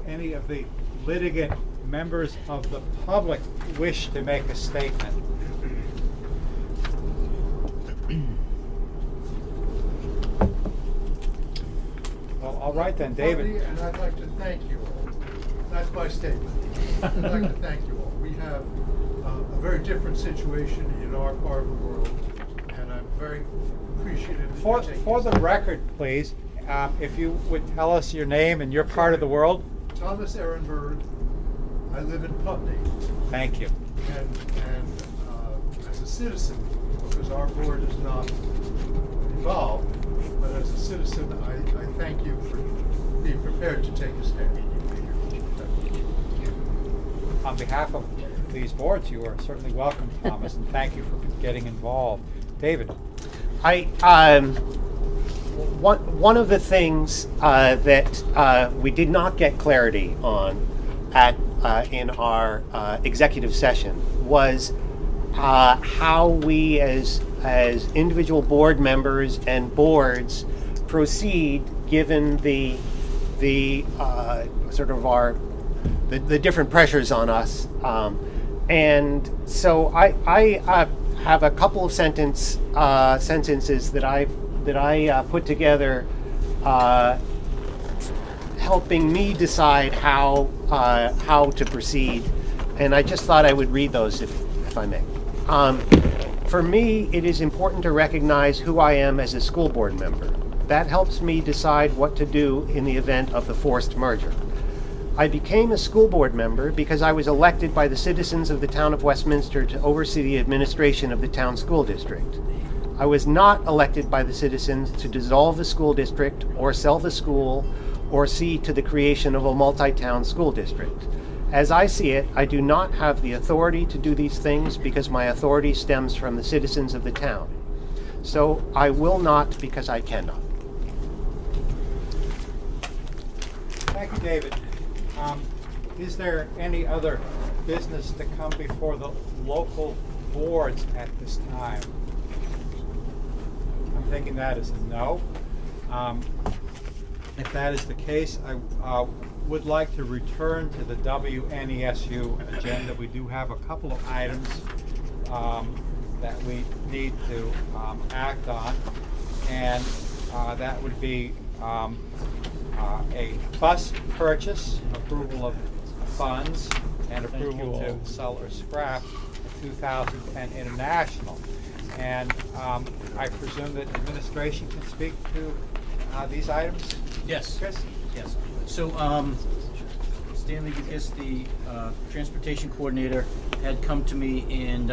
any of the litigant members of the public wish to make a statement? Well, all right then, David. And I'd like to thank you all. That's my statement. I'd like to thank you all. We have a very different situation in our part of the world, and I'm very appreciative. For the record, please, if you would tell us your name and your part of the world. Thomas Ehrenberg. I live in Putney. Thank you. And as a citizen, because our board is not involved, but as a citizen, I thank you for being prepared to take a stand. On behalf of these boards, you are certainly welcome, Thomas, and thank you for getting involved. David. One of the things that we did not get clarity on in our executive session was how we as individual board members and boards proceed given the sort of the different pressures on us. And so I have a couple of sentences that I put together, helping me decide how to proceed, and I just thought I would read those if I may. For me, it is important to recognize who I am as a school board member. That helps me decide what to do in the event of the forced merger. I became a school board member because I was elected by the citizens of the town of Westminster to oversee the administration of the town school district. I was not elected by the citizens to dissolve the school district or sell the school or see to the creation of a multi-town school district. As I see it, I do not have the authority to do these things because my authority stems from the citizens of the town. So I will not because I cannot. Thank you, David. Is there any other business to come before the local boards at this time? I'm taking that as a no. If that is the case, I would like to return to the WNESU agenda. We do have a couple of items that we need to act on, and that would be a bus purchase, approval of funds, and approval to sell or scrap the 2010 International. And I presume that administration can speak to these items? Yes. Chris? Yes. So Stanley Gugis, the transportation coordinator, had come to me and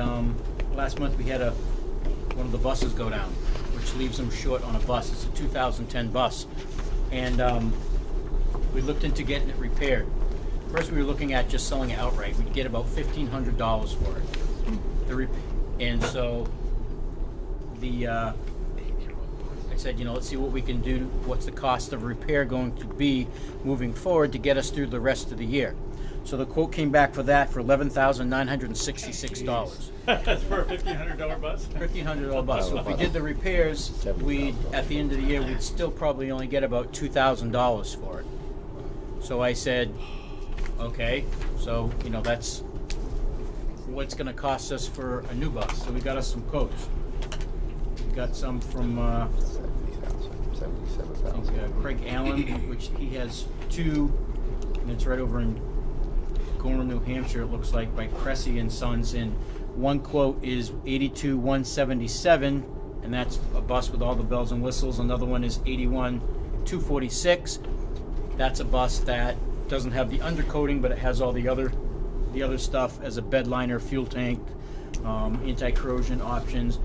last month we had one of the buses go down, which leaves them short on a bus. It's a 2010 bus, and we looked into getting it repaired. First, we were looking at just selling it outright. We'd get about $1,500 for it. And so I said, let's see what we can do. What's the cost of repair going to be moving forward to get us through the rest of the year? So the quote came back for that for $11,966. That's for a $1,500 bus? $1,500 bus. So if we did the repairs, at the end of the year, we'd still probably only get about $2,000 for it. So I said, okay, so, that's what's going to cost us for a new bus. So we got us some quotes. We got some from Craig Allen, which he has two, and it's right over in Gorham, New Hampshire, it looks like, by Cressy and Sons. And one quote is $82,177, and that's a bus with all the bells and whistles. Another one is $81,246. That's a bus that doesn't have the undercoating, but it has all the other stuff as a bed liner, fuel tank, anti-corrosion options.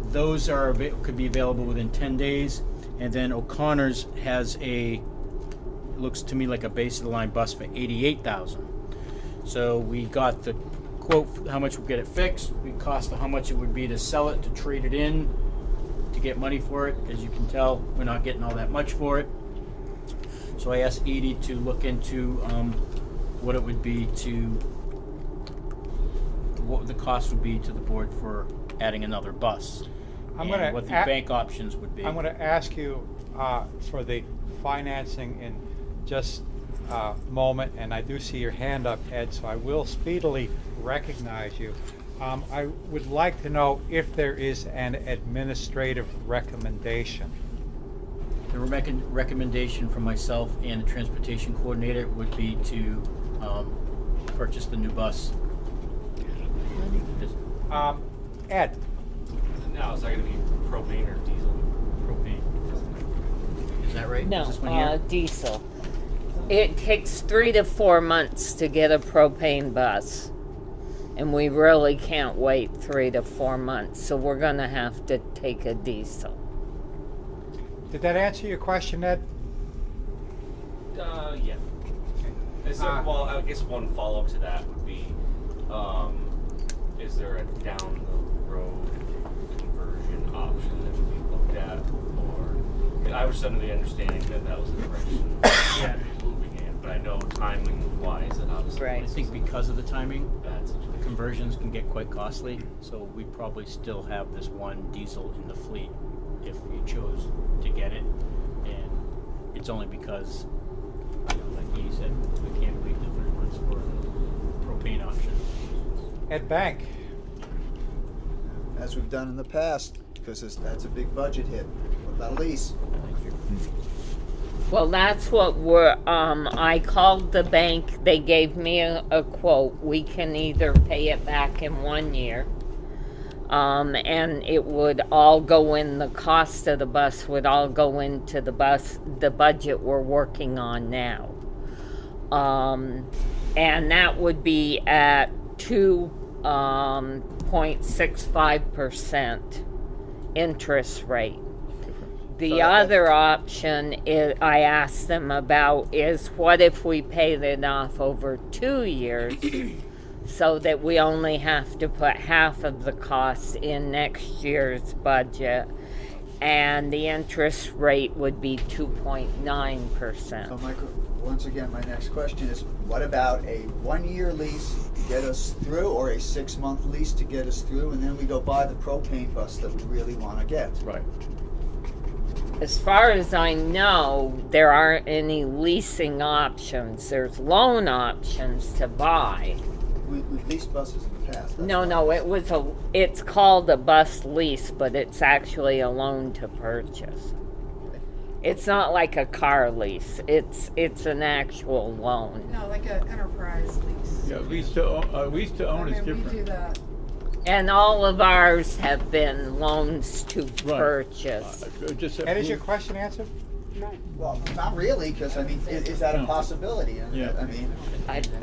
Those could be available within 10 days. And then O'Connor's has looks to me like a base of the line bus for $88,000. So we got the quote for how much we'll get it fixed. We cost how much it would be to sell it, to trade it in, to get money for it. As you can tell, we're not getting all that much for it. So I asked Edie to look into what it would be what the cost would be to the board for adding another bus. What the bank options would be. I'm going to ask you for the financing in just a moment, and I do see your hand up, Ed, so I will speedily recognize you. I would like to know if there is an administrative recommendation. The recommendation from myself and the transportation coordinator would be to purchase the new bus. Ed? Now, is that going to be propane or diesel? Propane. Is that right? No, Is this one here? diesel. It takes 3 to 4 months to get a propane bus, and we really can't wait 3 to 4 months, so we're going to have to take a diesel. Did that answer your question, Ed? Yeah. Well, I guess one follow-up to that would be, is there a down-the-road conversion option that would be looked at? Or I was under the understanding that was the direction moving in, but I know timing-wise that obviously... Right. I think because of the timing, the conversions can get quite costly, so we probably still have this one diesel in the fleet if we chose to get it, and it's only because, like he said, we can't wait the 3 months for the propane option. Ed Bank. As we've done in the past, because that's a big budget hit. What about a lease? Well, that's what I called the bank. They gave me a quote. We can either pay it back in 1 year, and it would all go in, the cost of the bus would all go into the budget we're working on now. And that would be at 2.65% interest rate. The other option I asked them about is, what if we paid it off over 2 years so that we only have to put half of the costs in next year's budget, and the interest rate would be 2.9%. So, Michael, once again, my next question is, what about a 1-year lease to get us through, or a 6-month lease to get us through, and then we go buy the propane bus that we really want to get? Right. As far as I know, there aren't any leasing options. There's loan options to buy. We've leased buses in the past. No, it's called a bus lease, but it's actually a loan to purchase. It's not like a car lease. It's an actual loan. No, like an enterprise lease. Yeah, lease to own is different. We do that. And all of ours have been loans to purchase. And is your question answered? No. Well, not really, because, I mean, is that a possibility? Yeah. I mean,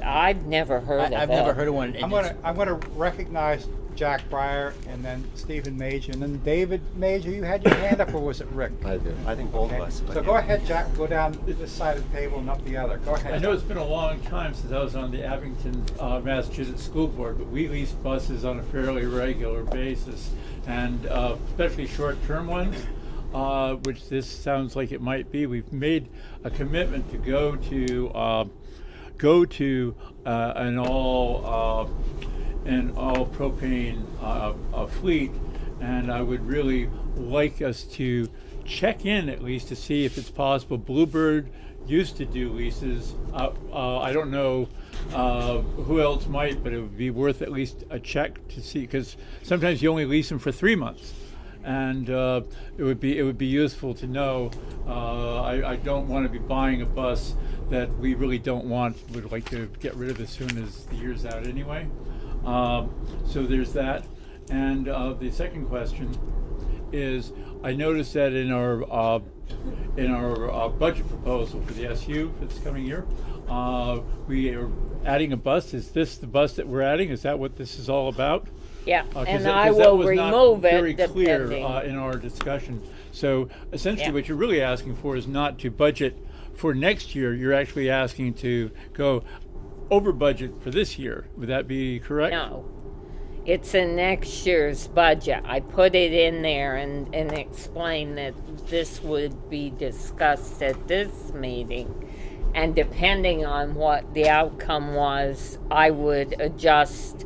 I've never heard of it. I've never heard of one. I'm going to recognize Jack Breyer, and then Stephen Major, and then David Major. You had your hand up, or was it Rick? I did. I think both of us. but So yeah. go ahead, Jack. Go down this side of the table and up the other. Go ahead. I know it's been a long time since I was on the Abington, Massachusetts School Board, but we lease buses on a fairly regular basis, and especially short-term ones, which this sounds like it might be. We've made a commitment to go to an all propane fleet, and I would really like us to check in at least to see if it's possible. Bluebird used to do leases. I don't know who else might, but it would be worth at least a check to see, because sometimes you only lease them for 3 months, and it would be useful to know. I don't want to be buying a bus that we really don't want. Would like to get rid of as soon as the year's out anyway. So there's that. And the second question is, I noticed that in our budget proposal for the SU for this coming year, we are adding a bus. Is this the bus that we're adding? Is that what this is all about? Yeah, and I will remove it very clear depending. in our discussion. So essentially, what you're really asking for is not to budget for next year. You're actually asking to go over budget for this year. Would that be correct? No. It's in next year's budget. I put it in there and explained that this would be discussed at this meeting. And depending on what the outcome was, I would adjust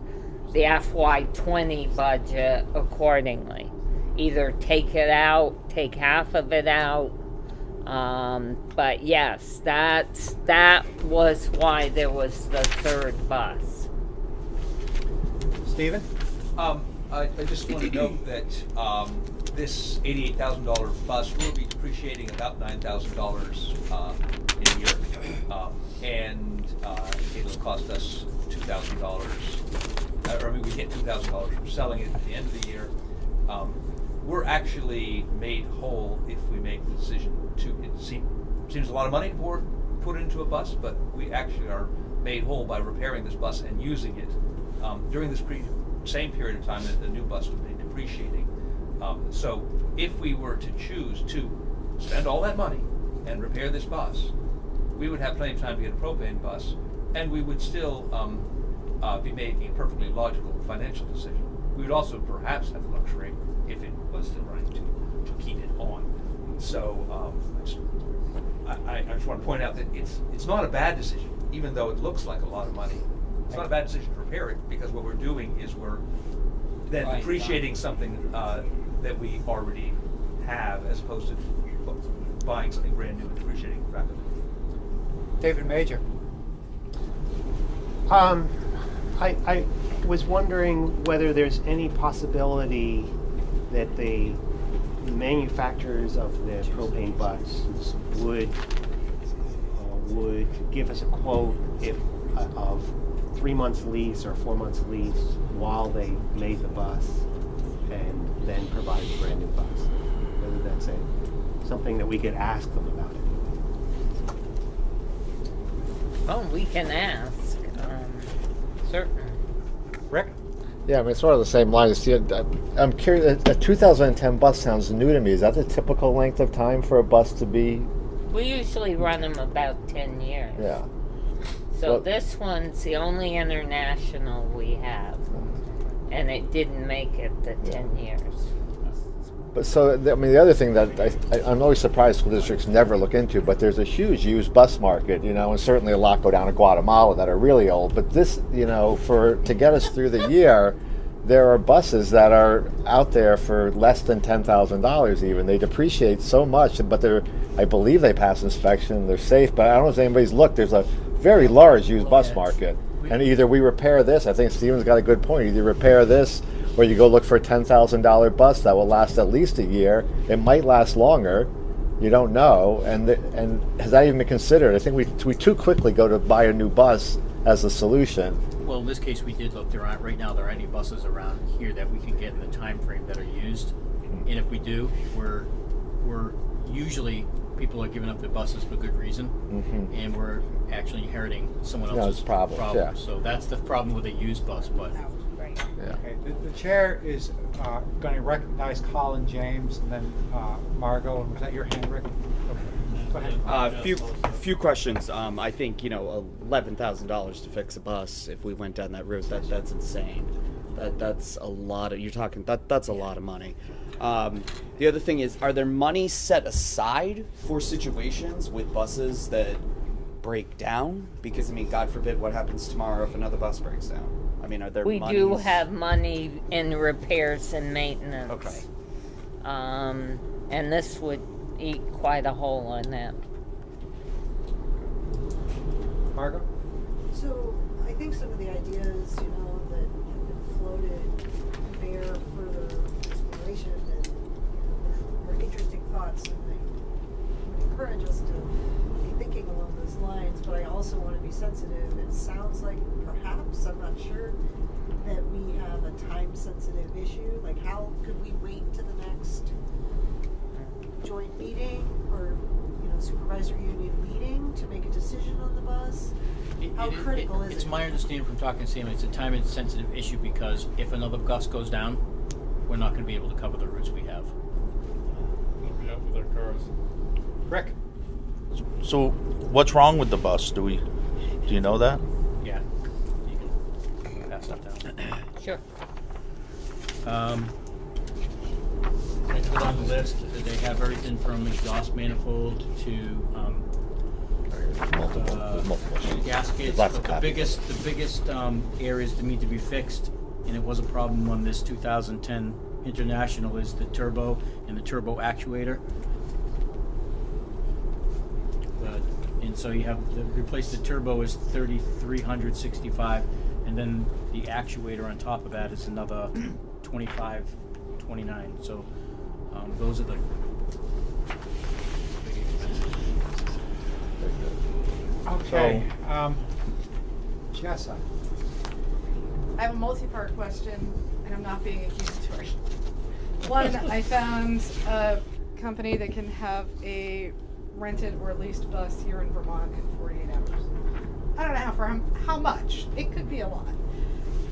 the FY20 budget accordingly. Either take it out, take half of it out. But yes, that was why there was the third bus. Stephen? I just want to note that this $88,000 bus will be depreciating about $9,000 in a year, and it'll cost us $2,000. We get $2,000 from selling it at the end of the year. We're actually made whole if we make the decision to. It seems a lot of money to put into a bus, but we actually are made whole by repairing this bus and using it during this same period of time that the new bus would be depreciating. So if we were to choose to spend all that money and repair this bus, we would have plenty of time to get a propane bus, and we would still be making a perfectly logical financial decision. We would also perhaps have the luxury, if it was still running, to keep it on. So I just want to point out that it's not a bad decision, even though it looks like a lot of money. It's not a bad decision to repair it, because what we're doing is we're then depreciating something that we already have, as opposed to buying something brand new and depreciating it rapidly. David Major. I was wondering whether there's any possibility that the manufacturers of the propane bus would give us a quote of 3 months lease or 4 months lease while they made the bus, and then provide a brand new bus. Whether that's something that we could ask them about it. Oh, we can ask. Certainly. Rick? Yeah, I mean, it's sort of the same line. See, I'm curious, a 2010 bus sounds new to me. Is that the typical length of time for a bus to be? We usually run them about 10 years. Yeah. So Well, this one's the only international we have, and it didn't make it the 10 years. But so, I mean, the other thing that I'm always surprised school districts never look into, but there's a huge used bus market, and certainly a lot go down to Guatemala that are really old. But this, to get us through the year, there are buses that are out there for less than $10,000 even. They depreciate so much, but I believe they pass inspection, they're safe, but I don't know if anybody's looked. There's a very large used bus market. And either we repair this, I think Steven's got a good point, either repair this, or you go look for a $10,000 bus that will last at least a year. It might last longer. You don't know. And has that even been considered? I think we too quickly go to buy a new bus as a solution. Well, in this case, we did look. Right now, there aren't any buses around here that we can get in the time frame that are used. And if we do, we're usually, people are giving up their buses for good reason, and we're actually inheriting someone else's problems. Yeah. So that's the problem with a used bus. But Yeah. Okay, the chair is going to recognize Colin James and then Margot. Was that your hand, Rick? Okay. Go ahead. Few questions. I think $11,000 to fix a bus. If we went down that route, that's insane. That's a lot of. You're talking that's a lot of money. The other thing is, are there money set aside for situations with buses that break down? Because God forbid, what happens tomorrow if another bus breaks down? Are there? We do have money in repairs and maintenance. Okay. And this would eat quite a hole in that. Margot? So I think some of the ideas, that have been floated bear further exploration, and are interesting thoughts, and I would encourage us to be thinking along those lines. But I also want to be sensitive. It sounds like perhaps, I'm not sure, that we have a time-sensitive issue. Like, how could we wait to the next joint meeting or supervisor union meeting to make a decision on the bus? How critical is it? It's my understanding from talking to Sam, it's a time-sensitive issue because if another bus goes down, we're not going to be able to cover the routes we have. We'll be up with our cars. Rick? So, what's wrong with the bus? Do you know that? Yeah. You can pass that down. Sure. I put on the list that they have everything from exhaust manifold to gaskets. Lots of The biggest areas that need to be fixed, and it was a problem on this 2010 International, is the turbo and the turbo actuator. And so you have to replace the turbo is $3,365, and then the actuator on top of that is another $2,529. So those are the big expenses. Okay. Jessa. I have a multi-part question, and I'm not being accusatory. One, I found a company that can have a rented or leased bus here in Vermont in 48 hours. I don't know how much. It could be a lot.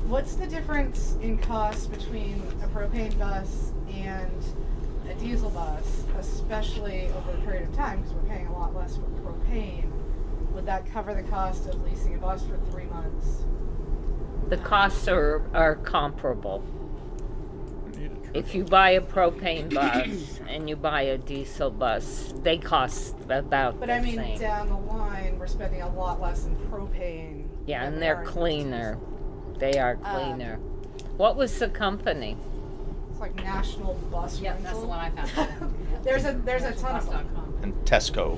What's the difference in cost between a propane bus and a diesel bus, especially over a period of time, because we're paying a lot less for propane? Would that cover the cost of leasing a bus for 3 months? The costs are comparable. If you buy a propane bus and you buy a diesel bus, they cost about But the I mean, same. down the line, we're spending a lot less in propane. Yeah, than and we they're are in cleaner. They are cleaner. What was the company? It's like National Bus Yep, Rental. that's the one I found. There's a ton of them. And Tesco.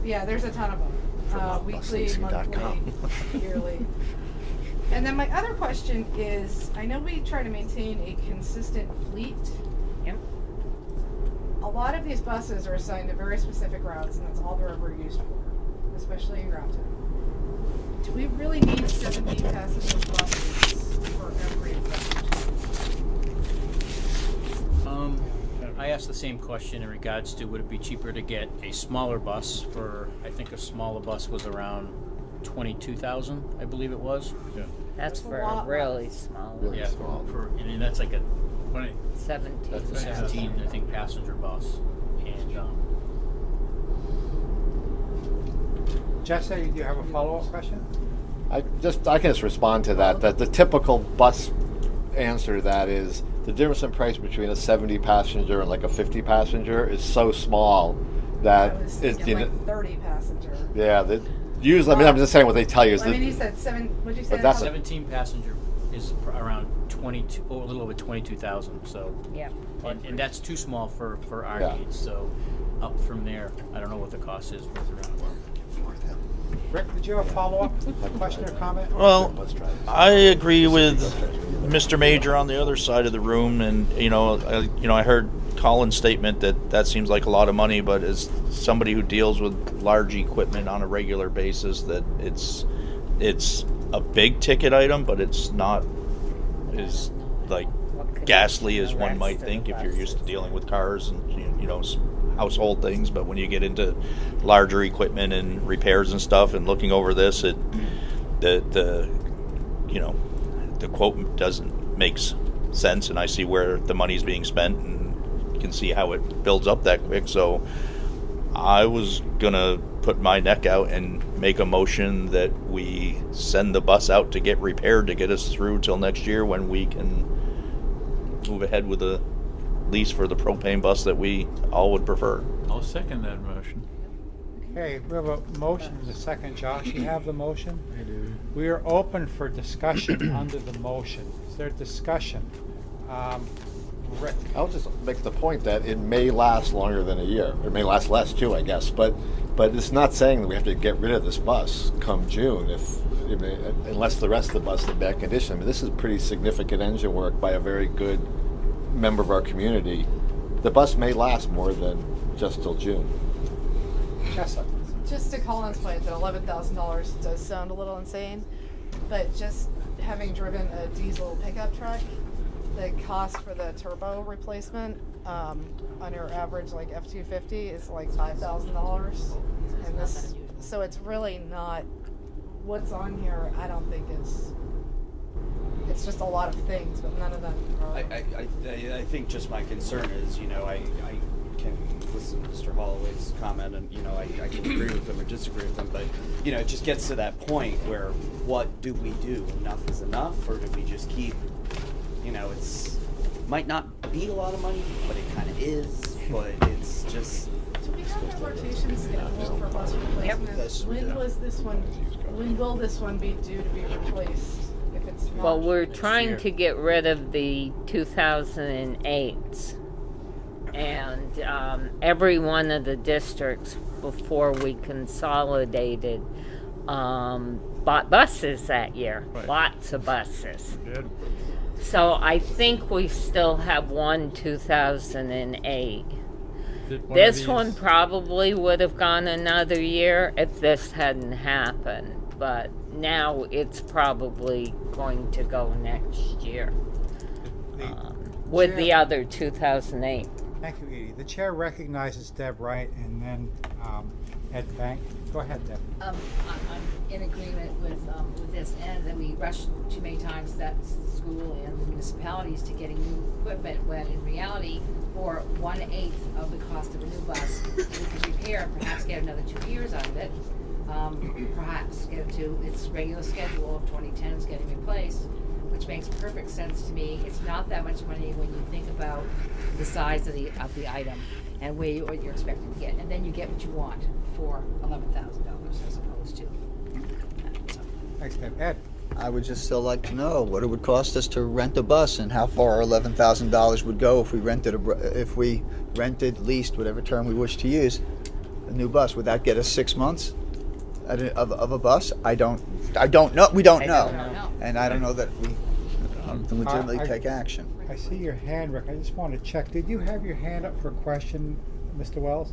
Yeah, there's a ton of them. Weekly, VermontBusLeasing.com. monthly, yearly. And then my other question is, I know we try to maintain a consistent fleet. Yep. A lot of these buses are assigned to very specific routes, and that's all they're ever used for, especially in Grafton. Do we really need 70 passenger buses for every route? I asked the same question in regards to would it be cheaper to get a smaller bus for, I think a smaller bus was around 22,000, I believe it was. Yeah. That's a for a lot really less. small Really Yeah, small. I mean that's like a 17. 17, I think, passenger bus. And Jessa, do you have a follow-up question? I can just respond to that. That the typical bus answer to that is the difference in price between a 70 passenger and like a 50 passenger is so small that I was it's thinking like 30 passenger. yeah. That usually, I mean, I'm just saying what they tell you is I mean, that you said seven. What'd you say? But that's 17 passenger is around 22, a little over 22,000. So Yeah. and that's too small for our Yeah. needs. So up from there, I don't know what the cost is. But it's around. Rick, did you have a follow-up question or comment? Well, I agree with Mr. Major on the other side of the room, and I heard Colin's statement that seems like a lot of money, but as somebody who deals with large equipment on a regular basis, that it's a big ticket item, but it's not as like ghastly as one might think if you're used to dealing with cars and household things. But when you get into larger equipment and repairs and stuff and looking over this, the quote doesn't make sense, and I see where the money's being spent, and can see how it builds up that quick. So I was gonna put my neck out and make a motion that we send the bus out to get repaired to get us through till next year, when we can move ahead with a lease for the propane bus that we all would prefer. I'll second that motion. Okay, we have a motion and a second. Josh, you have the motion? I do. We are open for discussion under the motion. Is there discussion? Rick? I'll just make the point that it may last longer than a year. It may last less too, I guess. But it's not saying that we have to get rid of this bus come June unless the rest of the bus is in bad condition. I mean, this is pretty significant engine work by a very good member of our community. The bus may last more than just till June. Jessa. Just to Colin's point, that $11,000 does sound a little insane, but just having driven a diesel pickup truck, the cost for the turbo replacement on your average like F-250 is like $5,000, and this, so it's really not what's on here. I don't think it's just a lot of things, but none of them are. I think just my concern is, I can listen to Mr. Holloway's comment, and I can agree with him or disagree with him, but it just gets to that point where what do we do? Enough is enough, or do we just keep? It's might not be a lot of money, but it kind of is. But it's just. Do we have a rotation schedule for bus replacement? When will this one be due to be replaced? If it's not. Well, we're trying to get rid of the 2008s. And every one of the districts, before we consolidated, bought buses that year. Right. Lots of buses. Good. So I think we still have one 2008. This one probably would have gone another year if this hadn't happened. But now it's probably going to go next year with the other 2008. Thank you, Edie. The chair recognizes Deb Wright and then Ed Bank. Go ahead, Deb. I'm in agreement with this, and that we rush too many times that school and the municipalities to getting new equipment, when in reality, for 1/8 of the cost of a new bus, we could repair and perhaps get another 2 years out of it. Perhaps get it to its regular schedule of 2010s getting replaced, which makes perfect sense to me. It's not that much money when you think about the size of the item and what you're expecting to get, and then you get what you want for $11,000 as opposed to. Thanks, Deb. Ed. I would just still like to know what it would cost us to rent a bus, and how far our $11,000 would go if we rented, leased, whatever term we wish to use, a new bus. Would that get us 6 months of a bus? I don't know. We don't know, and I don't know that we can legitimately take action. I see your hand, Rick. I just want to check. Did you have your hand up for a question, Mr. Wells?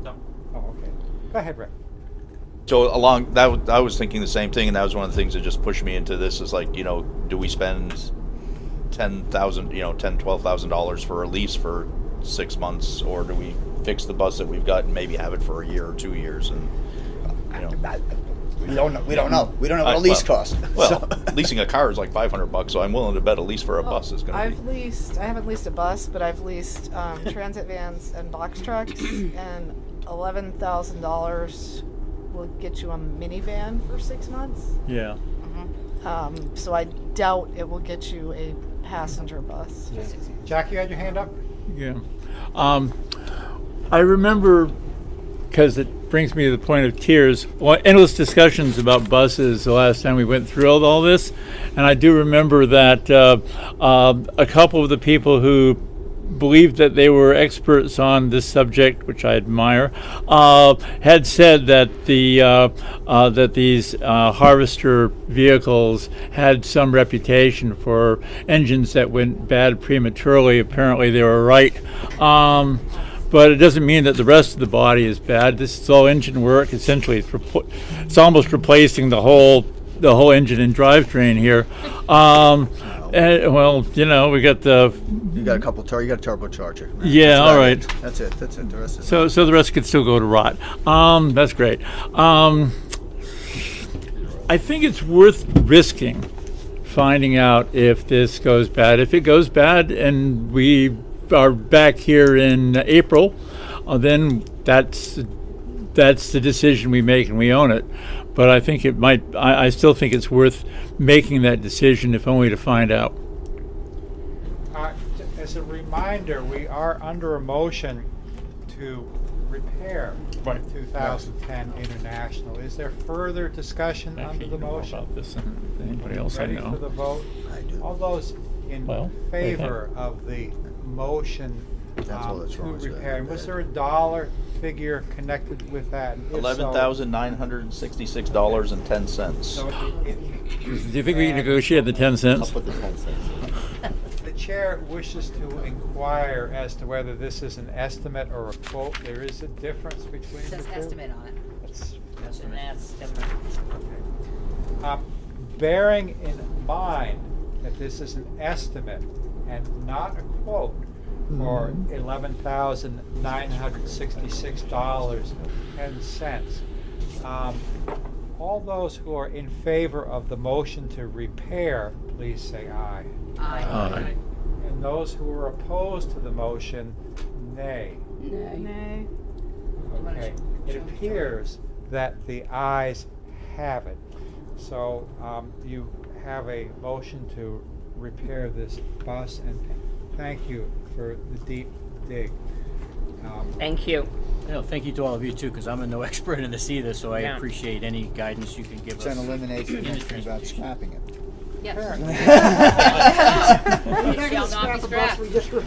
No. Oh, okay. Go ahead, Rick. So along that, I was thinking the same thing, and that was one of the things that just pushed me into this. Is like, do we spend $12,000 for a lease for 6 months, or do we fix the bus that we've got and maybe have it for a year or 2 years? And we don't know. We don't know what a lease costs. Well, leasing a car is like $500, so I'm willing to bet a lease for a bus is going to be. I haven't leased a bus, but I've leased transit vans and box trucks, and $11,000 will get you a minivan for 6 months. Yeah. So I doubt it will get you a passenger bus. Yeah. Jackie, you had your hand up? Yeah. I remember, because it brings me to the point of tears, endless discussions about buses the last time we went through all this. And I do remember that a couple of the people who believed that they were experts on this subject, which I admire, had said that that these harvester vehicles had some reputation for engines that went bad prematurely. Apparently, they were right. But it doesn't mean that the rest of the body is bad. This is all engine work. Essentially, it's almost replacing the whole engine and drivetrain here. And, well, we got the. You got a couple. You got a turbocharger. Yeah, all right. That's it. The rest is. So the rest could still go to rot. That's great. I think it's worth risking finding out if this goes bad. If it goes bad and we are back here in April, then that's the decision we make and we own it. But I think it might. I still think it's worth making that decision, if only to find out. As a reminder, we are under a motion to repair the 2010 International. Is there further discussion under the motion? About this. Anybody else I Ready know? for the vote? All those in favor of the motion to repair. And was there a dollar figure connected with that? And if so- $11,966.10. So Do you think we can negotiate the 10 cents? Up with the 10 cents. the chair wishes to inquire as to whether this is an estimate or a quote. There is a difference between It says the two. estimate on it. It's An estimate. Bearing in mind that this is an estimate and not a quote for $11,966.10. All those who are in favor of the motion to repair, please say aye. Aye. Aye. And those who are opposed to the motion, nay. Nay. Okay. It appears that the ayes have it. So you have a motion to repair this bus, and thank you for the deep dig. Thank you. Yeah, thank you to all of you too, because I'm no expert in this either, so I Yeah. appreciate any guidance you can give us. Then eliminates the in the question about scrapping it. Yes. Shall not be scrapped.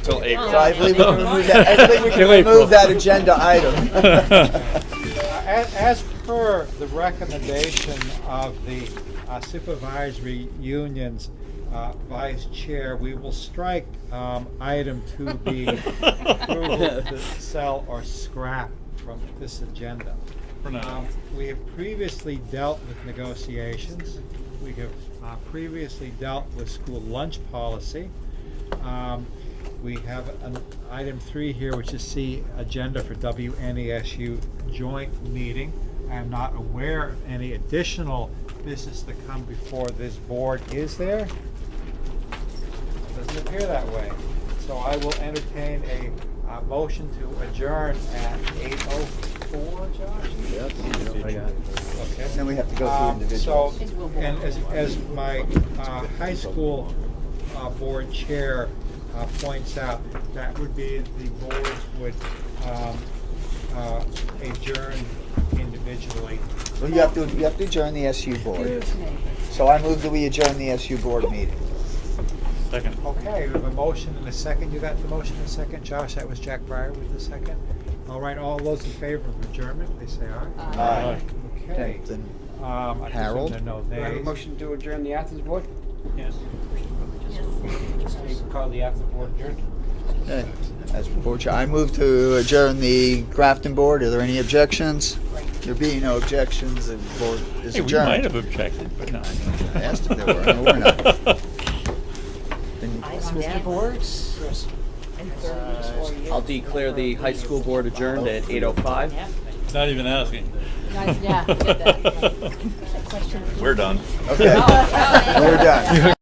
Till April. So I believe we can remove that. I think we can remove that agenda item. As per the recommendation of the supervisory union's vice chair, we will strike item 2B, approval to sell or scrap, from this agenda. We have previously dealt with negotiations. We have previously dealt with school lunch policy. We have an item 3 here, which is C, agenda for WNESU joint meeting. I am not aware of any additional business to come before this board. Is there? Doesn't appear that way. So I will entertain a motion to adjourn at 8:04, Josh? Yes. Okay. Then we have to go through individuals. So, and as my high school board chair points out, that would be the board would adjourn individually. Well, you have to adjourn the SU board. So I move that we adjourn the SU board meeting. Second. Okay, we have a motion and a second. You got the motion and a second, Josh? That was Jack Breyer with the second. All right, all those in favor of adjournment, please say aye. Aye. Okay. Then I presume Harold? there are no Do I have a nays. motion to adjourn the Athens board? Yes. You can call the Athens board adjourned. Okay. As board chair, I move to adjourn the Grafton board. Are there any objections? There being no objections, the board is Hey, we adjourned. might have objected, but no. I asked if there were. No, we're not. Then Mr. Boards? I'll declare the high school board adjourned at 8:05. Not even asking. Nice, yeah, get that. We're done. Okay, we're done.